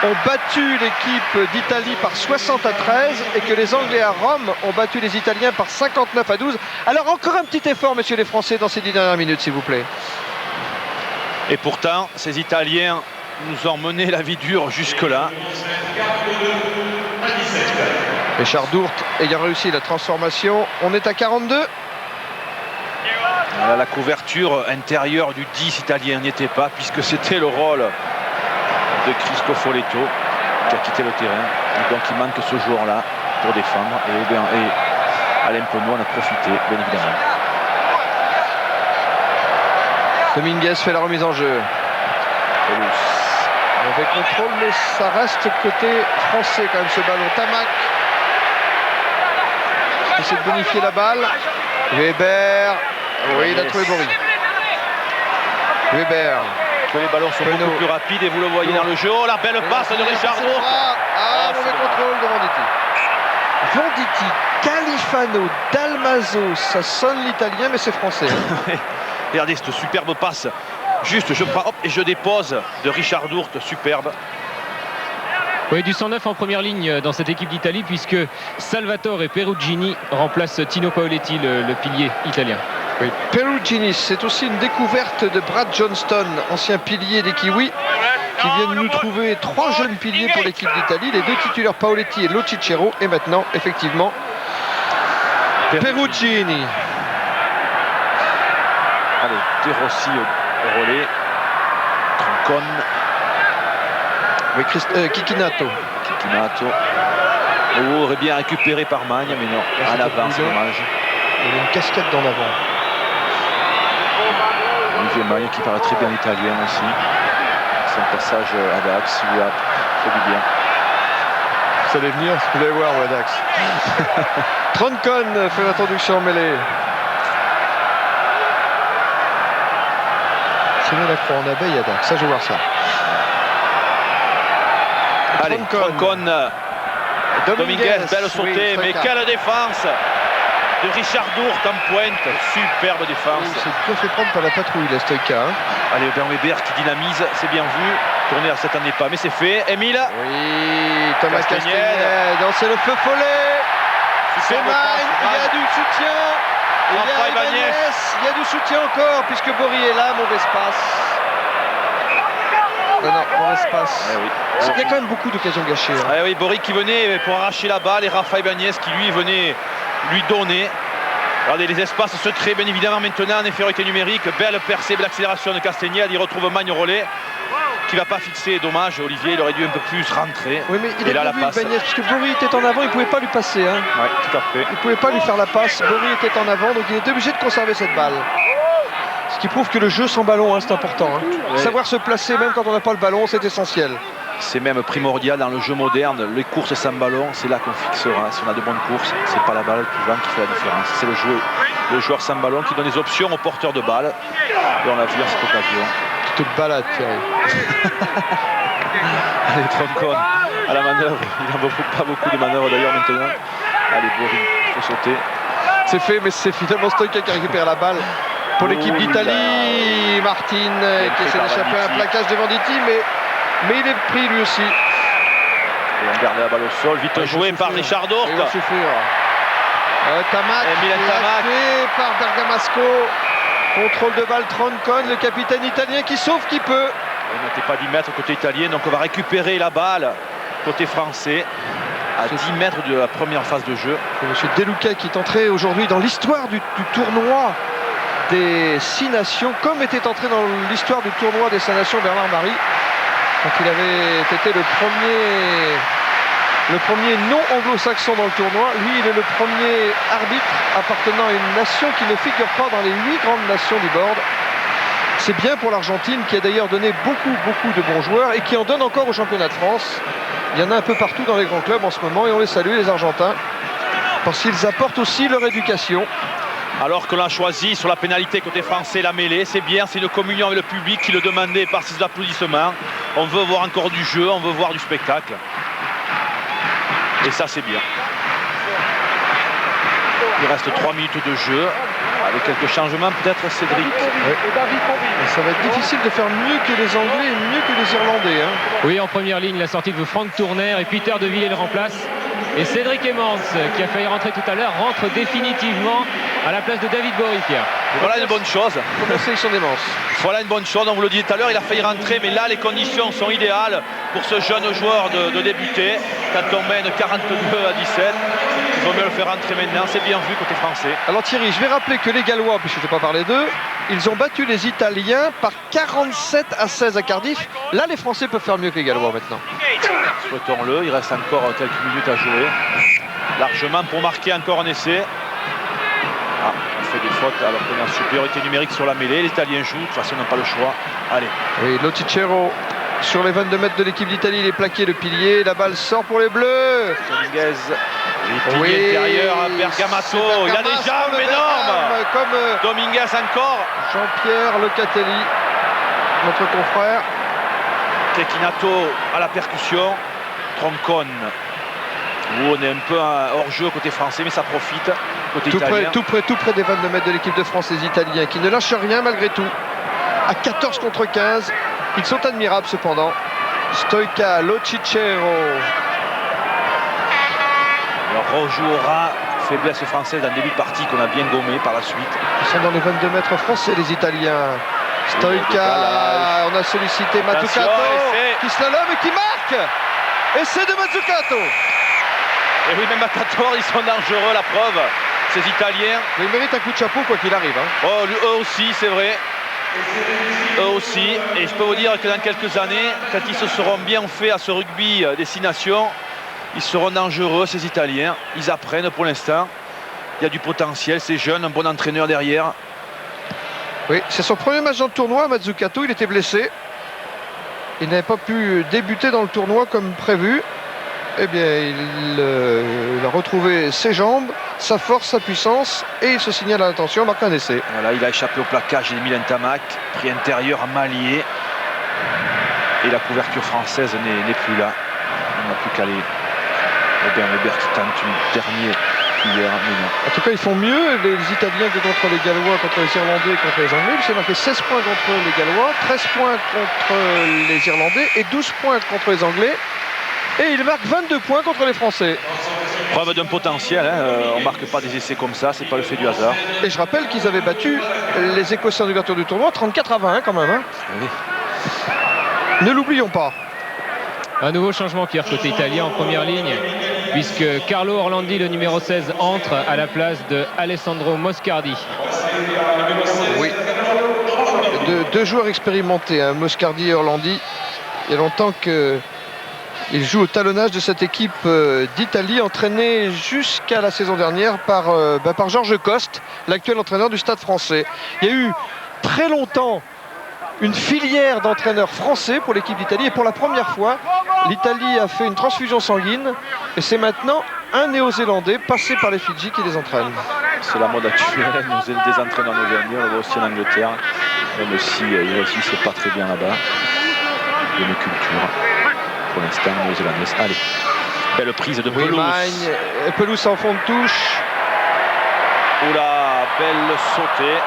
ont battu l'équipe d'Italie par 60-13 et que les Anglais à Rome ont battu les Italiens par 59-12. Alors encore un petit effort, messieurs les Français, dans ces 10 dernières minutes, s'il vous plaît. Et pourtant, ces Italiens nous ont mené la vie dure jusque-là. Richard Dourt ayant réussi la transformation. On est à 42. Voilà, la couverture intérieure du 10 italien n'y était pas, puisque c'était le rôle de Cristoforetto qui a quitté le terrain. Et donc il manque ce joueur-là pour défendre. Et Alain Penaud en a profité, bien évidemment. Dominguez fait la remise en jeu. Mauvais contrôle, mais ça reste côté français quand même ce ballon. Tamac qui essaie de bonifier la balle. Weber. Oui, il a trouvé Bory. Weber. Que les ballons sont beaucoup plus rapides et vous le voyez dans le jeu. Oh, la belle passe de Richard Dourt. Mauvais contrôle de Venditti. Venditti, Califano, Dalmaso, ça sonne l'italien, mais c'est français. Regardez cette superbe passe. Juste, je prends, hop, et je dépose de Richard Dourt, superbe. Oui, du 109 en première ligne dans cette équipe d'Italie, puisque Salvatore Perugini remplace Tino Paoletti, le pilier italien. Oui. Perugini, c'est aussi une découverte de Brad Johnston, ancien pilier des Kiwis, qui vient de nous trouver 3 jeunes piliers pour l'équipe d'Italie, les 2 titulaires Paoletti et Lo Cicero, et maintenant, effectivement, Perugini. Allez, De Rossi au relais. Troncon. Oui, Kikinato. Oh, aurait bien récupéré par Magne, mais non. À l'avant, c'est dommage. Il y a une cascade d'en avant. Olivier Magne qui paraît très bien italien aussi. C'est un passage à Dax, lui a fait du bien. Vous allez venir, vous allez voir, Dax. Troncon fait l'introduction en mêlée. C'est bien la croix en abeille à Dax, ça je vais voir ça. Allez, Troncon. Dominguez, belle sautée, mais quelle défense de Richard Dourte en pointe. Superbe défense. Il s'est bien fait prendre par la patrouille, la Stoïka. Hein. Allez, Bernweber qui dynamise, c'est bien vu. Tourner cette année pas, mais c'est fait. Émile. Oui, Thomas Castagnède. C'est le feu follet. C'est Magne, il y a du soutien. Il y a Ibanez, il y a du soutien encore, puisque Bory est là, mauvais passe. Non, mauvais passe. Eh oui. Il y a quand même beaucoup d'occasions gâchées. Hein. Eh oui, Bory qui venait pour arracher la balle et Rafa Ibanez qui lui venait lui donner. Regardez les espaces se créent bien évidemment maintenant en infériorité numérique. Belle percée, belle accélération de Castagnède. Il retrouve Magne au relais qui ne va pas fixer. Dommage, Olivier, il aurait dû un peu plus rentrer. Oui, mais il a bien vu Ibanez, puisque Bory était en avant, il ne pouvait pas lui passer. Hein. Oui, tout à fait. Il ne pouvait pas lui faire la passe. Bory était en avant, donc il était obligé de conserver cette balle. Ce qui prouve que le jeu sans ballon, hein, c'est important. Hein. Ouais. Savoir se placer même quand on n'a pas le ballon, c'est essentiel. C'est même primordial dans le jeu moderne. Les courses sans ballon, c'est là qu'on fixera. Si on a de bonnes courses, c'est pas la balle toujours qui fait la différence. C'est le joueur sans ballon qui donne des options aux porteurs de balles. Et on l'a vu à cette occasion. Tu te balades, Thierry. Allez, Troncon à la manœuvre. Il n'en veut pas beaucoup de manœuvres d'ailleurs maintenant. Allez, Bory, il faut sauter. C'est fait, mais c'est finalement Stoïka qui récupère la balle. Pour l'équipe d'Italie, Martin qui essaie d'échapper à un plaquage de Venditti, mais il est pris lui aussi. Et on garde la balle au sol, vite joué par Richard Dourte. Il va souffrir. Tamac, fait par Bergamasco. Contrôle de balle, Troncon, le capitaine italien qui sauve qui peut. Il n'était pas 10 mètres côté italien, donc on va récupérer la balle côté français. À 10 mètres de la première phase de jeu. Monsieur De Luca qui est entré aujourd'hui dans l'histoire du tournoi des 6 nations, comme était entré dans l'histoire du tournoi des 5 nations Bernard Marie, quand il avait été le premier non anglo-saxon dans le tournoi. Lui, il est le premier arbitre appartenant à une nation qui ne figure pas dans les 8 grandes nations du board. C'est bien pour l'Argentine qui a d'ailleurs donné beaucoup de bons joueurs et qui en donne encore au championnat de France. Il y en a un peu partout dans les grands clubs en ce moment et on les salue, les Argentins, parce qu'ils apportent aussi leur éducation. Alors que l'on a choisi sur la pénalité côté français la mêlée, c'est bien, c'est une communion avec le public qui le demandait par ses applaudissements. On veut voir encore du jeu, on veut voir du spectacle. Et ça c'est bien. Il reste 3 minutes de jeu. Avec quelques changements, peut-être Cédric. Oui. Ça va être difficile de faire mieux que les Anglais et mieux que les Irlandais. Hein. Oui, en première ligne, la sortie de Franck Tourner et Peter De Villiers le remplace. Et Cédric Emmons, qui a failli rentrer tout à l'heure, rentre définitivement à la place de David Bory, Pierre. Voilà une bonne chose. Comme la sélection d'Emmons. Voilà une bonne chose, on vous le dit tout à l'heure, il a failli rentrer, mais là les conditions sont idéales pour ce jeune joueur de débuter. Quand on mène 42 à 17, il vaut mieux le faire rentrer maintenant, c'est bien vu côté français. Alors Thierry, je vais rappeler que les Gallois, puisque je n'ai pas parlé d'eux, ils ont battu les Italiens par 47 à 16 à Cardiff. Là, les Français peuvent faire mieux que les Gallois maintenant. Souhaitons-le, il reste encore quelques minutes à jouer. Largement pour marquer encore un essai. Ah, il fait des fautes alors qu'on est en supériorité numérique sur la mêlée. Les Italiens jouent, de toute façon, on n'a pas le choix. Allez. Oui, Lo Cicero sur les 22 mètres de l'équipe d'Italie, il est plaqué le pilier. La balle sort pour les Bleus. Dominguez. Les piliers intérieurs à Bergamasco. Il a des jambes énormes. Comme Dominguez encore. Jean-Pierre Locatelli, notre confrère. Kekinato à la percussion. Troncon. Où on est un peu hors jeu côté français, mais ça profite. Côté italien. Tout près des 22 mètres de l'équipe de France, les Italiens qui ne lâchent rien malgré tout. À 14 contre 15. Ils sont admirables cependant. Stoïca, Lo Cicero. Alors rejouera faiblesse française dans le début de partie qu'on a bien gommé par la suite. Ils sont dans les 22 mètres français, les Italiens. Stoïca, on a sollicité Mazzucato qui slalom et qui marque. Essai de Mazzucato. Et oui, même à 14, ils sont dangereux, la preuve, ces Italiens. Mais ils méritent un coup de chapeau quoi qu'il arrive. Hein. Oh, eux aussi, c'est vrai. Eux aussi. Et je peux vous dire que dans quelques années, quand ils se seront bien faits à ce rugby destination, ils seront dangereux, ces Italiens. Ils apprennent pour l'instant. Il y a du potentiel, c'est jeune, un bon entraîneur derrière. Oui, c'est son premier match dans le tournoi, Mazzucato, il était blessé. Il n'avait pas pu débuter dans le tournoi comme prévu. Eh bien, il a retrouvé ses jambes, sa force, sa puissance, et il se signale à l'attention, marque un essai. Voilà, il a échappé au plaquage d'Emile Ntamak, pris intérieur à Mallier. Et la couverture française n'est plus là. On n'a plus qu'à aller. Robert Weber qui tente une dernière cuillère, mais non. En tout cas, ils font mieux, les Italiens, que contre les Gallois, contre les Irlandais et contre les Anglais. C'est marqué 16 points contre les Gallois, 13 points contre les Irlandais et 12 points contre les Anglais. Et il marque 22 points contre les Français. Preuve d'un potentiel, hein. On ne marque pas des essais comme ça, c'est pas le fait du hasard. Et je rappelle qu'ils avaient battu les Écossais en ouverture du tournoi, 34-21 quand même. Hein. Oui. Ne l'oublions pas. Un nouveau changement, Pierre, côté italien en première ligne, puisque Carlo Orlandi, le numéro 16, entre à la place de Alessandro Moscardi. Oui. Deux joueurs expérimentés, hein, Moscardi et Orlandi. Il y a longtemps que il joue au talonnage de cette équipe d'Italie, entraînée jusqu'à la saison dernière par Georges Coste, l'actuel entraîneur du Stade français. Il y a eu très longtemps une filière d'entraîneurs français pour l'équipe d'Italie, et pour la première fois, l'Italie a fait une transfusion sanguine, et c'est maintenant un Néo-Zélandais passé par les Fidji qui les entraîne. C'est la mode actuelle, des entraîneurs néo-zélandais, on le voit aussi en Angleterre, même si ici c'est pas très bien là-bas. Il y a une culture. Pour l'instant, néo-zélandaise. Allez, belle prise de Pelouse. Pelouse en fond de touche. Oula, belle sautée.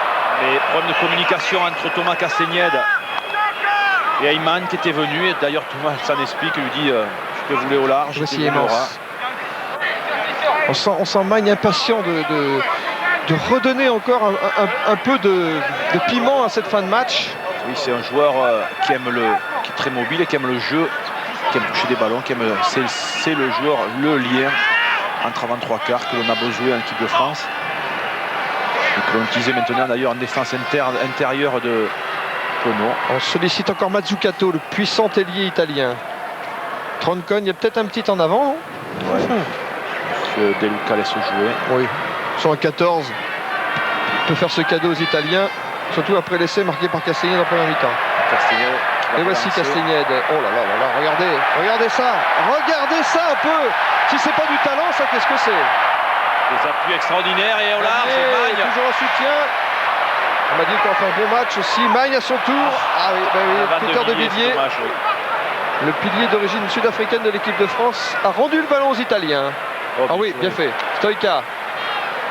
Mais problème de communication entre Thomas Castagnède et Ayman qui était venu. Et d'ailleurs, Thomas s'en explique, il lui dit je te voulais au large. Voici on sent Magne impatient de redonner encore un peu de piment à cette fin de match. Oui, c'est un joueur qui est très mobile et qui aime le jeu, qui aime toucher des ballons, c'est le joueur, le lien entre avant trois quarts que l'on a besoin en équipe de France. Et que l'on utilisait maintenant d'ailleurs en défense intérieure de Penaud. On sollicite encore Mazzucato, le puissant ailier italien. Troncon, il y a peut-être un petit en avant. Hein. Ouais. Monsieur De Luca laisse jouer. Oui, ils sont à 14. Il peut faire ce cadeau aux Italiens, surtout après l'essai marqué par Castagnède en première mi-temps. Et voici Castagnède. Oh là là là là, regardez ça un peu. Si c'est pas du talent, ça qu'est-ce que c'est? Des appuis extraordinaires et au large, Magne. Toujours en soutien. On m'a dit qu'on va faire un bon match aussi. Magne à son tour. Ah oui, Peter de Villiers. Oui. Le pilier d'origine sud-africaine de l'équipe de France a rendu le ballon aux Italiens. Ah oui, bien fait. Stoïca.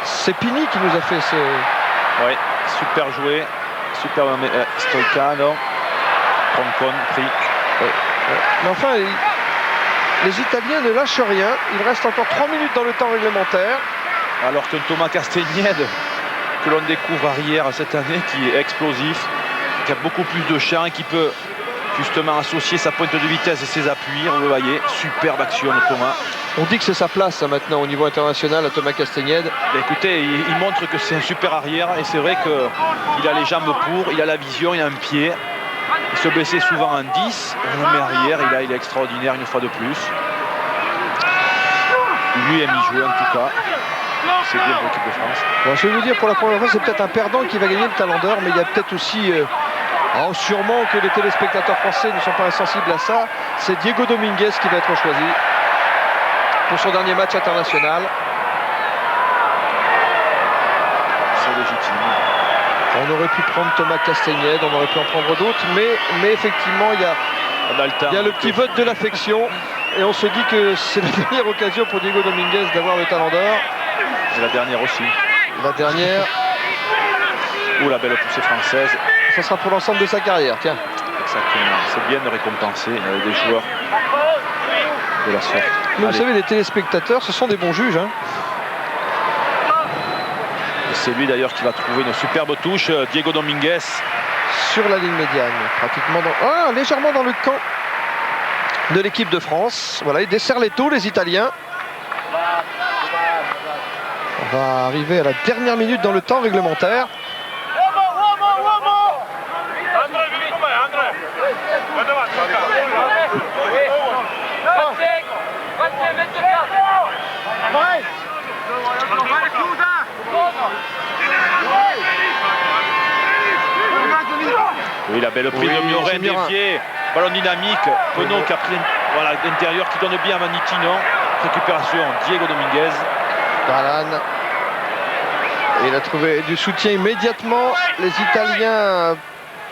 C'est Pini qui nous a fait ce... Oui, super joué. Super Stoïca, non. Troncon, pris. Mais enfin, les Italiens ne lâchent rien. Il reste encore 3 minutes dans le temps réglementaire. Alors que Thomas Castagnède, que l'on découvre arrière cette année, qui est explosif, qui a beaucoup plus de champ et qui peut justement associer sa pointe de vitesse et ses appuis. Vous le voyez, superbe action de Thomas. On dit que c'est sa place maintenant au niveau international à Thomas Castagnède. Écoutez, il montre que c'est un super arrière et c'est vrai qu'il a les jambes pour, il a la vision, il a un pied. Il se blessait souvent en 10, mais arrière, il est extraordinaire une fois de plus. Lui aime y jouer en tout cas. C'est bien pour l'équipe de France. Bon, je vais vous dire, pour la première fois, c'est peut-être un perdant qui va gagner le Talent d'Or, mais il y a peut-être aussi, sûrement que les téléspectateurs français ne sont pas insensibles à ça, c'est Diego Dominguez qui va être choisi pour son dernier match international. C'est légitime. On aurait pu prendre Thomas Castagnède, on aurait pu en prendre d'autres, mais effectivement, il y a le petit vote de l'affection, et on se dit que c'est la dernière occasion pour Diego Dominguez d'avoir le Talent d'Or. Et la dernière aussi. La dernière. Ouh, la belle poussée française. Ça sera pour l'ensemble de sa carrière, tiens. Exactement, c'est bien de récompenser des joueurs de la sorte. Mais vous savez, les téléspectateurs, ce sont des bons juges. Hein. C'est lui d'ailleurs qui va trouver une superbe touche, Diego Dominguez. Sur la ligne médiane, pratiquement légèrement dans le camp de l'équipe de France. Voilà, ils desserrent les taux, les Italiens. On va arriver à la dernière minute dans le temps réglementaire. Oui, la belle prise de Miorin déviée, ballon dynamique, Penaud qui a pris l'intérieur qui donne bien à Vanitino. Récupération, Diego Dominguez. Dalan. Il a trouvé du soutien immédiatement. Les Italiens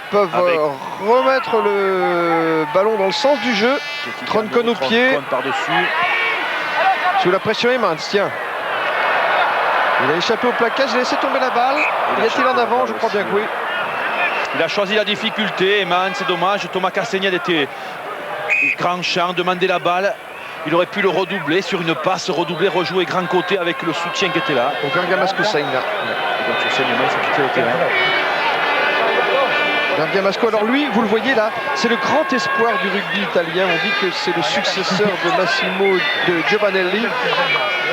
peuvent remettre le ballon dans le sens du jeu. Troncone au pied. Par-dessus. Sous la pression, Emans, tiens. Il a échappé au plaquage, il a laissé tomber la balle. Y a-t-il en avant? Je crois bien que oui. Il a choisi la difficulté, Emans, c'est dommage. Thomas Castagnette était grand champ, demandait la balle. Il aurait pu le redoubler sur une passe, rejouer grand côté avec le soutien qui était là. Donc Bergamasco saigne là. Donc sur saignement, il faut quitter le terrain. Bergamasco, alors lui, vous le voyez là, c'est le grand espoir du rugby italien. On dit que c'est le successeur de Massimo de Giovanelli.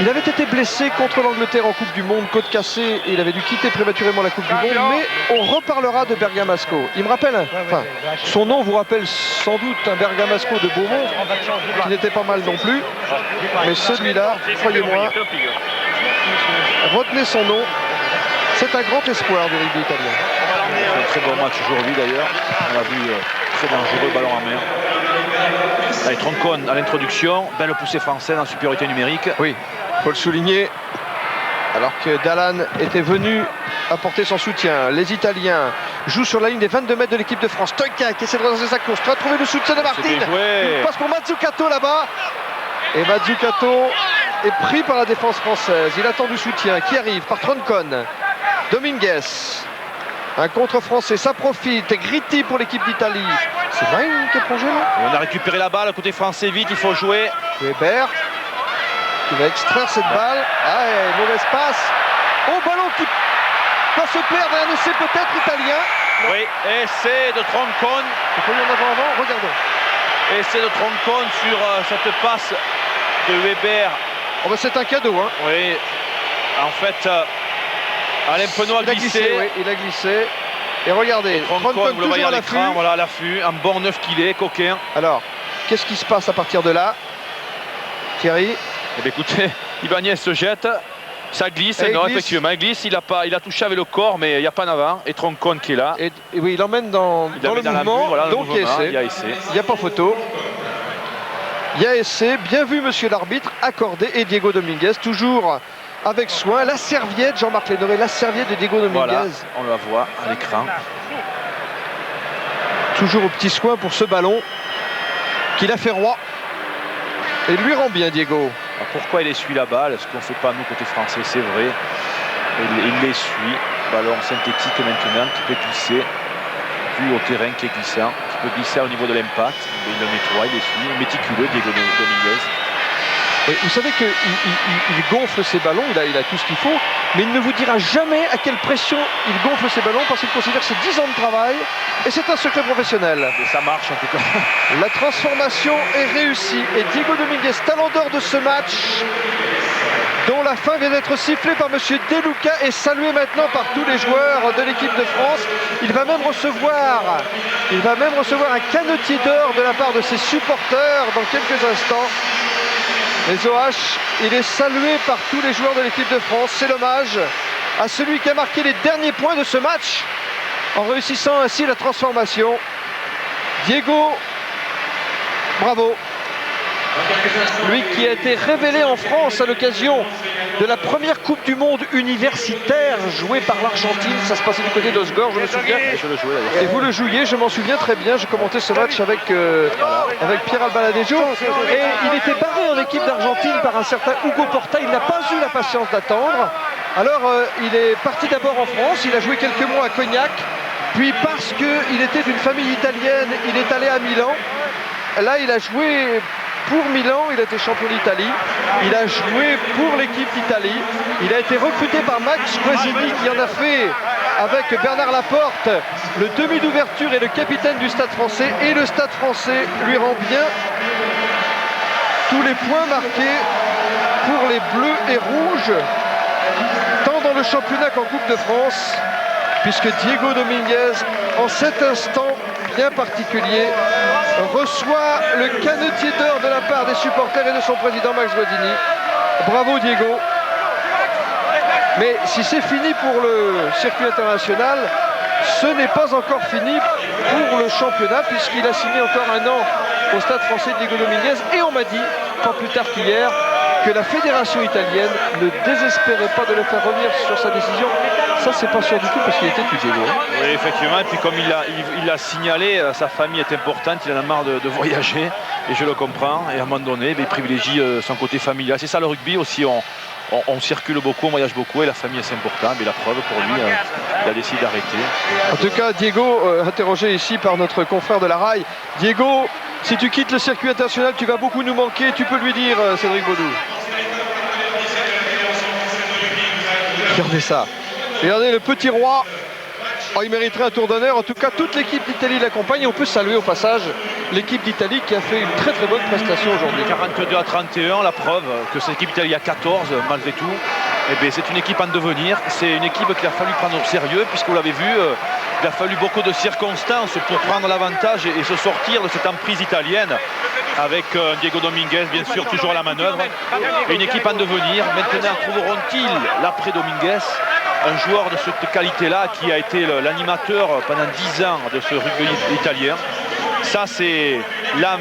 Il avait été blessé contre l'Angleterre en Coupe du Monde, côte cassée, et il avait dû quitter prématurément la Coupe du Monde. Mais on reparlera de Bergamasco. Il me rappelle, son nom vous rappelle sans doute un Bergamasco de Beaumont, qui n'était pas mal non plus. Mais celui-là, croyez-moi, retenez son nom. C'est un grand espoir du rugby italien. C'est un très bon match aujourd'hui d'ailleurs. On l'a vu, très dangereux, ballon en main. Allez, Troncone à l'introduction, belle poussée française en supériorité numérique. Oui, il faut le souligner. Alors que Dalan était venu apporter son soutien. Les Italiens jouent sur la ligne des 22 mètres de l'équipe de France. Stoïka qui essaie de relancer sa course. Très trouvé le soutien de Martin. Il passe pour Mazzucato là-bas. Et Mazzucato est pris par la défense française. Il attend du soutien qui arrive par Troncone. Dominguez. Un contre français, ça profite. Gritti pour l'équipe d'Italie. C'est Main qui est plongé là. On a récupéré la balle, côté français, vite, il faut jouer. Weber qui va extraire cette balle. Ah, et mauvaise passe. Oh, ballon qui va se perdre. Un essai peut-être italien. Non. Oui, essai de Troncone. Il faut lui en avant, regardons. Essai de Troncone sur cette passe de Weber. Oh, bah, c'est un cadeau. Hein. Oui, en fait, Alain Penaud a glissé. Oui, il a glissé. Et regardez, Troncone, vous le voyez à l'écran, voilà à l'affût, un bon 9 qu'il est, coquin. Alors, qu'est-ce qui se passe à partir de là, Thierry? Eh bien, écoutez, Ibanez se jette, ça glisse, non, effectivement, il glisse, il a touché avec le corps, mais il n'y a pas d'avant, et Troncone qui est là. Et oui, il l'emmène dans le mouvement, voilà, donc il y a essai. Il n'y a pas photo. Il y a essai, bien vu monsieur l'arbitre, accordé, et Diego Dominguez, toujours avec soin, la serviette, Jean-Marc Lénoré, la serviette de Diego Dominguez. Voilà, on la voit à l'écran. Toujours au petit soin pour ce ballon qu'il a fait roi. Et lui rend bien, Diego. Alors pourquoi il essuie la balle? Ce qu'on ne fait pas nous côté français, c'est vrai. Il l'essuie. Ballon synthétique maintenant qui peut glisser. Vu au terrain qui est glissant, qui peut glisser au niveau de l'impact. Il le nettoie, il essuie. Méticuleux, Diego Dominguez. Et vous savez qu'il gonfle ses ballons, il a tout ce qu'il faut, mais il ne vous dira jamais à quelle pression il gonfle ses ballons parce qu'il considère que c'est 10 ans de travail et c'est un secret professionnel. Et ça marche en tout cas. La transformation est réussie et Diego Dominguez, talent d'or de ce match, dont la fin vient d'être sifflée par monsieur De Luca et salué maintenant par tous les joueurs de l'équipe de France. Il va même recevoir un canotier d'or de la part de ses supporters dans quelques instants. Les OH, il est salué par tous les joueurs de l'équipe de France. C'est l'hommage à celui qui a marqué les derniers points de ce match en réussissant ainsi la transformation. Diego, bravo. Lui qui a été révélé en France à l'occasion de la première Coupe du Monde universitaire jouée par l'Argentine. Ça se passait du côté d'Osgore, je me souviens. Et vous le jouiez, je m'en souviens très bien. J'ai commenté ce match avec Pierre Albaladejo. Et il était barré en équipe d'Argentine par un certain Hugo Porta. Il n'a pas eu la patience d'attendre. Alors il est parti d'abord en France. Il a joué quelques mois à Cognac. Puis parce qu'il était d'une famille italienne, il est allé à Milan. Là, il a joué pour Milan, il a été champion d'Italie. Il a joué pour l'équipe d'Italie. Il a été recruté par Max Guazzini qui en a fait avec Bernard Laporte le demi d'ouverture et le capitaine du Stade français. Et le Stade français lui rend bien tous les points marqués pour les bleus et rouges, tant dans le championnat qu'en Coupe de France, puisque Diego Dominguez, en cet instant bien particulier, reçoit le canetier d'or de la part des supporters et de son président Max Guazzini. Bravo Diego. Mais si c'est fini pour le circuit international, ce n'est pas encore fini pour le championnat, puisqu'il a signé encore un an au Stade français Diego Dominguez. Et on m'a dit, pas plus tard qu'hier, que la fédération italienne ne désespérait pas de le faire revenir sur sa décision. Ça, c'est pas sûr du tout parce qu'il était tué. Oui, effectivement. Et puis comme il l'a signalé, sa famille est importante, il en a marre de voyager. Et je le comprends. Et à un moment donné, il privilégie son côté familial. C'est ça le rugby aussi. On circule beaucoup, on voyage beaucoup et la famille c'est important. Mais la preuve pour lui, il a décidé d'arrêter. En tout cas, Diego, interrogé ici par notre confrère de la RAI. Diego, si tu quittes le circuit international, tu vas beaucoup nous manquer. Tu peux lui dire, Cédric Baudou. Regardez ça. Regardez le petit roi. Oh, il mériterait un tour d'honneur. En tout cas, toute l'équipe d'Italie l'accompagne. Et on peut saluer au passage l'équipe d'Italie qui a fait une très très bonne prestation aujourd'hui. 42 à 31, la preuve que cette équipe d'Italie a 14 malgré tout. Eh bien, c'est une équipe en devenir. C'est une équipe qu'il a fallu prendre au sérieux, puisque vous l'avez vu, il a fallu beaucoup de circonstances pour prendre l'avantage et se sortir de cette emprise italienne avec Diego Dominguez, bien sûr, toujours à la manœuvre. Et une équipe en devenir. Maintenant, trouveront-ils l'après Dominguez un joueur de cette qualité-là qui a été l'animateur pendant 10 ans de ce rugby italien? Ça, c'est la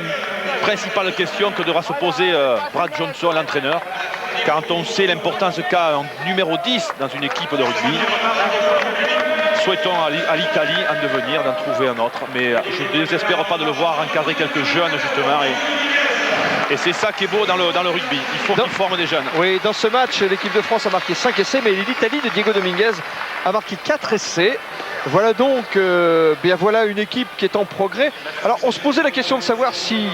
principale question que devra se poser Brad Johnson, l'entraîneur, quand on sait l'importance qu'a un numéro 10 dans une équipe de rugby. Souhaitons à l'Italie en devenir, d'en trouver un autre. Mais je ne désespère pas de le voir encadrer quelques jeunes, justement. Et c'est ça qui est beau dans le rugby. Il faut qu'ils forment des jeunes. Oui, dans ce match, l'équipe de France a marqué 5 essais, mais l'Italie de Diego Dominguez a marqué 4 essais. Voilà donc bien voilà une équipe qui est en progrès. Alors on se posait la question de savoir si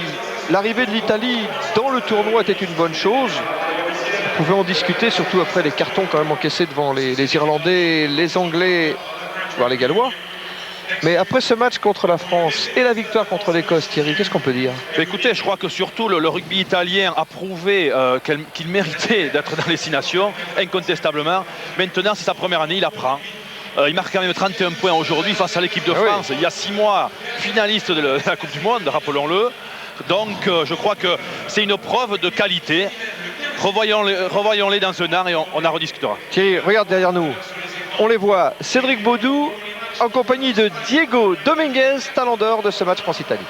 l'arrivée de l'Italie dans le tournoi était une bonne chose. On pouvait en discuter, surtout après les cartons quand même encaissés devant les Irlandais, les Anglais, voire les Gallois. Mais après ce match contre la France et la victoire contre l'Écosse, Thierry, qu'est-ce qu'on peut dire? Écoutez, je crois que surtout le rugby italien a prouvé qu'il méritait d'être dans les 6 nations, incontestablement. Maintenant, c'est sa première année, il apprend. Il marque quand même 31 points aujourd'hui face à l'équipe de France. Oui. Il y a 6 mois, finaliste de la Coupe du Monde, rappelons-le. Donc, je crois que c'est une preuve de qualité. Revoyons-les dans un an et on en rediscutera. Thierry, regarde derrière nous. On les voit. Cédric Baudou en compagnie de Diego Dominguez, talent d'or de ce match France-Italie.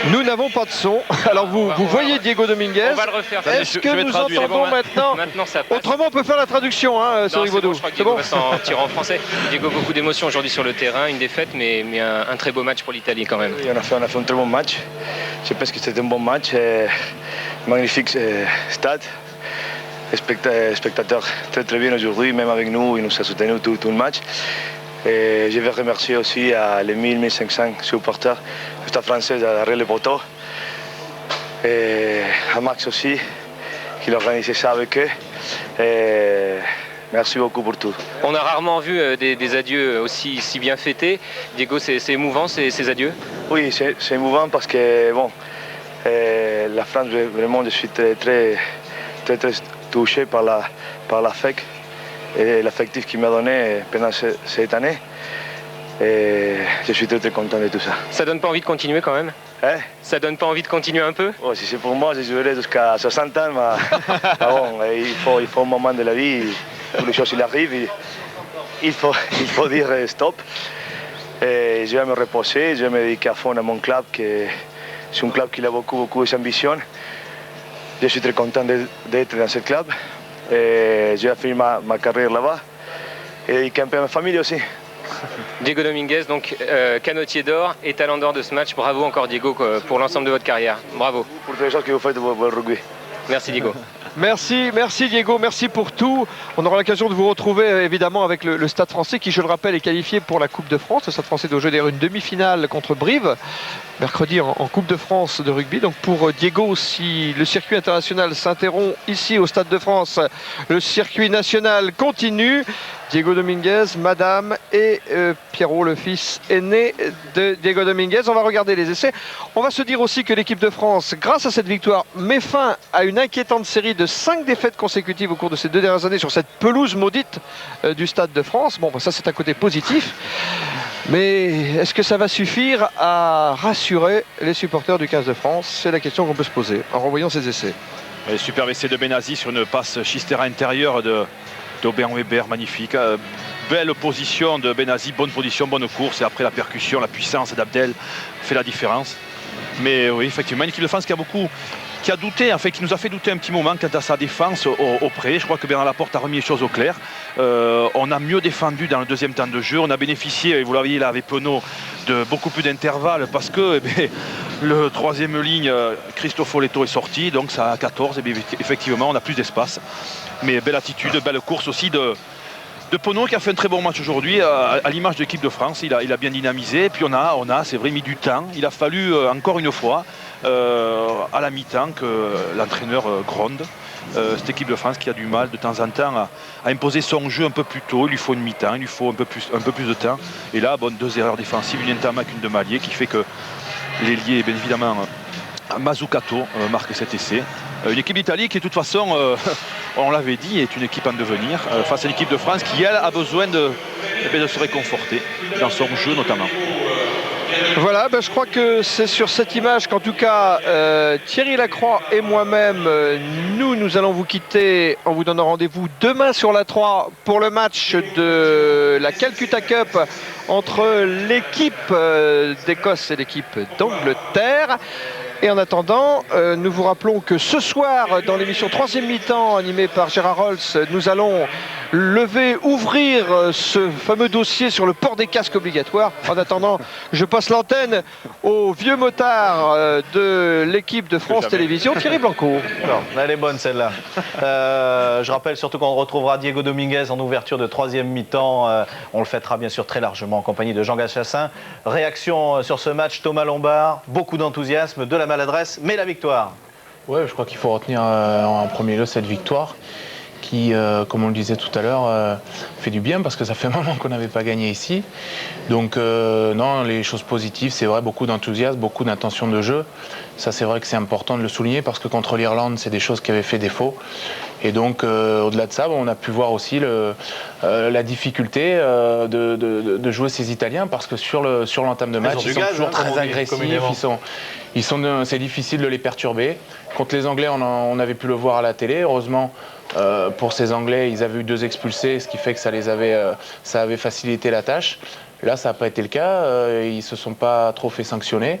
Nous n'avons pas de son. Alors vous voyez Diego Dominguez. On va le refaire. Est-ce que nous entendons maintenant? Ça passe. Autrement, on peut faire la traduction, hein, Cédric Baudou. Je crois que Diego va s'en tirer en français. Diego, beaucoup d'émotions aujourd'hui sur le terrain, une défaite, mais un très beau match pour l'Italie quand même. Oui, on a fait un très bon match. Je pense que c'était un bon match. Magnifique stade. Spectateurs très bien aujourd'hui, même avec nous, il nous a soutenu tout le match. Et je vais remercier aussi les 1000-1500 supporters du Stade français derrière les poteaux. Et à Max aussi, qui a organisé ça avec eux. Et merci beaucoup pour tout. On a rarement vu des adieux aussi si bien fêtés. Diego, c'est émouvant ces adieux? Oui, c'est émouvant parce que bon, la France, vraiment, je suis très touché par l'affect et l'affectif qu'il m'a donné pendant cette année. Et je suis très content de tout ça. Ça donne pas envie de continuer quand même? Hein? Ça donne pas envie de continuer un peu? Oh, si c'est pour moi, je jouerai jusqu'à 60 ans. Mais bon, il faut un moment de la vie où les choses arrivent. Il faut dire stop. Et je vais me reposer, je vais me dédiquer à fond à mon club, c'est un club qui a beaucoup d'ambition. Je suis très content d'être dans ce club. Et je vais finir ma carrière là-bas. Et dédiquer un peu à ma famille aussi. Diego Dominguez, donc canotier d'or et talent d'or de ce match. Bravo encore Diego pour l'ensemble de votre carrière. Bravo. Pour toutes les choses que vous faites pour le rugby. Merci Diego. Merci Diego, merci pour tout. On aura l'occasion de vous retrouver évidemment avec le Stade français qui, je le rappelle, est qualifié pour la Coupe de France. Le Stade français doit jouer d'ailleurs une demi-finale contre Brive, mercredi en Coupe de France de rugby. Donc pour Diego, si le circuit international s'interrompt ici au Stade de France, le circuit national continue. Diego Dominguez, madame et Pierrot, le fils aîné de Diego Dominguez. On va regarder les essais. On va se dire aussi que l'équipe de France, grâce à cette victoire, met fin à une inquiétante série de 5 défaites consécutives au cours de ces 2 dernières années sur cette pelouse maudite du Stade de France. Bon, ça c'est un côté positif. Mais est-ce que ça va suffire à rassurer les supporters du 15 de France? C'est la question qu'on peut se poser en revoyant ces essais. Et superbe essai de Benazi sur une passe Chistera intérieure d'Aubin Weber, magnifique. Belle position de Benazi, bonne position, bonne course. Et après la percussion, la puissance d'Abdel fait la différence. Mais oui, effectivement, une équipe de France qui a douté, en fait, qui nous a fait douter un petit moment quant à sa défense au pré. Je crois que Bernard Laporte a remis les choses au clair. On a mieux défendu dans le deuxième temps de jeu. On a bénéficié, et vous l'aviez là avec Penaud, de beaucoup plus d'intervalles parce que le troisième ligne, Christophe Oletto est sorti, donc ça a 14. Et effectivement, on a plus d'espace. Mais belle attitude, belle course aussi de Penaud qui a fait un très bon match aujourd'hui à l'image de l'équipe de France. Il a bien dynamisé. Et puis on a c'est vrai, mis du temps. Il a fallu encore une fois à la mi-temps que l'entraîneur gronde. Cette équipe de France qui a du mal de temps en temps à imposer son jeu un peu plus tôt. Il lui faut une mi-temps, il lui faut un peu plus de temps. Et là, 2 erreurs défensives, une Ntamak, une de Malier, qui fait que l'ailier, bien évidemment, Mazzucato marque cet essai. Une équipe d'Italie qui, de toute façon, on l'avait dit, est une équipe en devenir face à l'équipe de France qui, elle, a besoin de se réconforter dans son jeu notamment. Voilà, je crois que c'est sur cette image qu'en tout cas Thierry Lacroix et moi-même, nous allons vous quitter en vous donnant rendez-vous demain sur la 3 pour le match de la Calcutta Cup entre l'équipe d'Écosse et l'équipe d'Angleterre. Et en attendant, nous vous rappelons que ce soir, dans l'émission 3e mi-temps animée par Gérard Holtz, nous allons ouvrir ce fameux dossier sur le port des casques obligatoires. En attendant, je passe l'antenne au vieux motard de l'équipe de France Télévisions, Thierry Blanco. Alors, elle est bonne celle-là. Je rappelle surtout qu'on retrouvera Diego Dominguez en ouverture de 3e mi-temps. On le fêtera bien sûr très largement en compagnie de Jean Gachassin. Réaction sur ce match, Thomas Lombard, beaucoup d'enthousiasme, de la maladresse, mais la victoire. Ouais, je crois qu'il faut retenir en premier lieu cette victoire qui, comme on le disait tout à l'heure, fait du bien parce que ça fait un moment qu'on n'avait pas gagné ici. Donc non, les choses positives, c'est vrai, beaucoup d'enthousiasme, beaucoup d'intention de jeu. Ça, c'est vrai que c'est important de le souligner parce que contre l'Irlande, c'est des choses qui avaient fait défaut. Et donc, au-delà de ça, on a pu voir aussi la difficulté de jouer ces Italiens parce que sur l'entame de match, ils sont toujours très agressifs. C'est difficile de les perturber. Contre les Anglais, on avait pu le voir à la télé. Heureusement, pour ces Anglais, ils avaient eu 2 expulsés, ce qui fait que ça avait facilité la tâche. Là, ça n'a pas été le cas. Ils ne se sont pas trop fait sanctionner.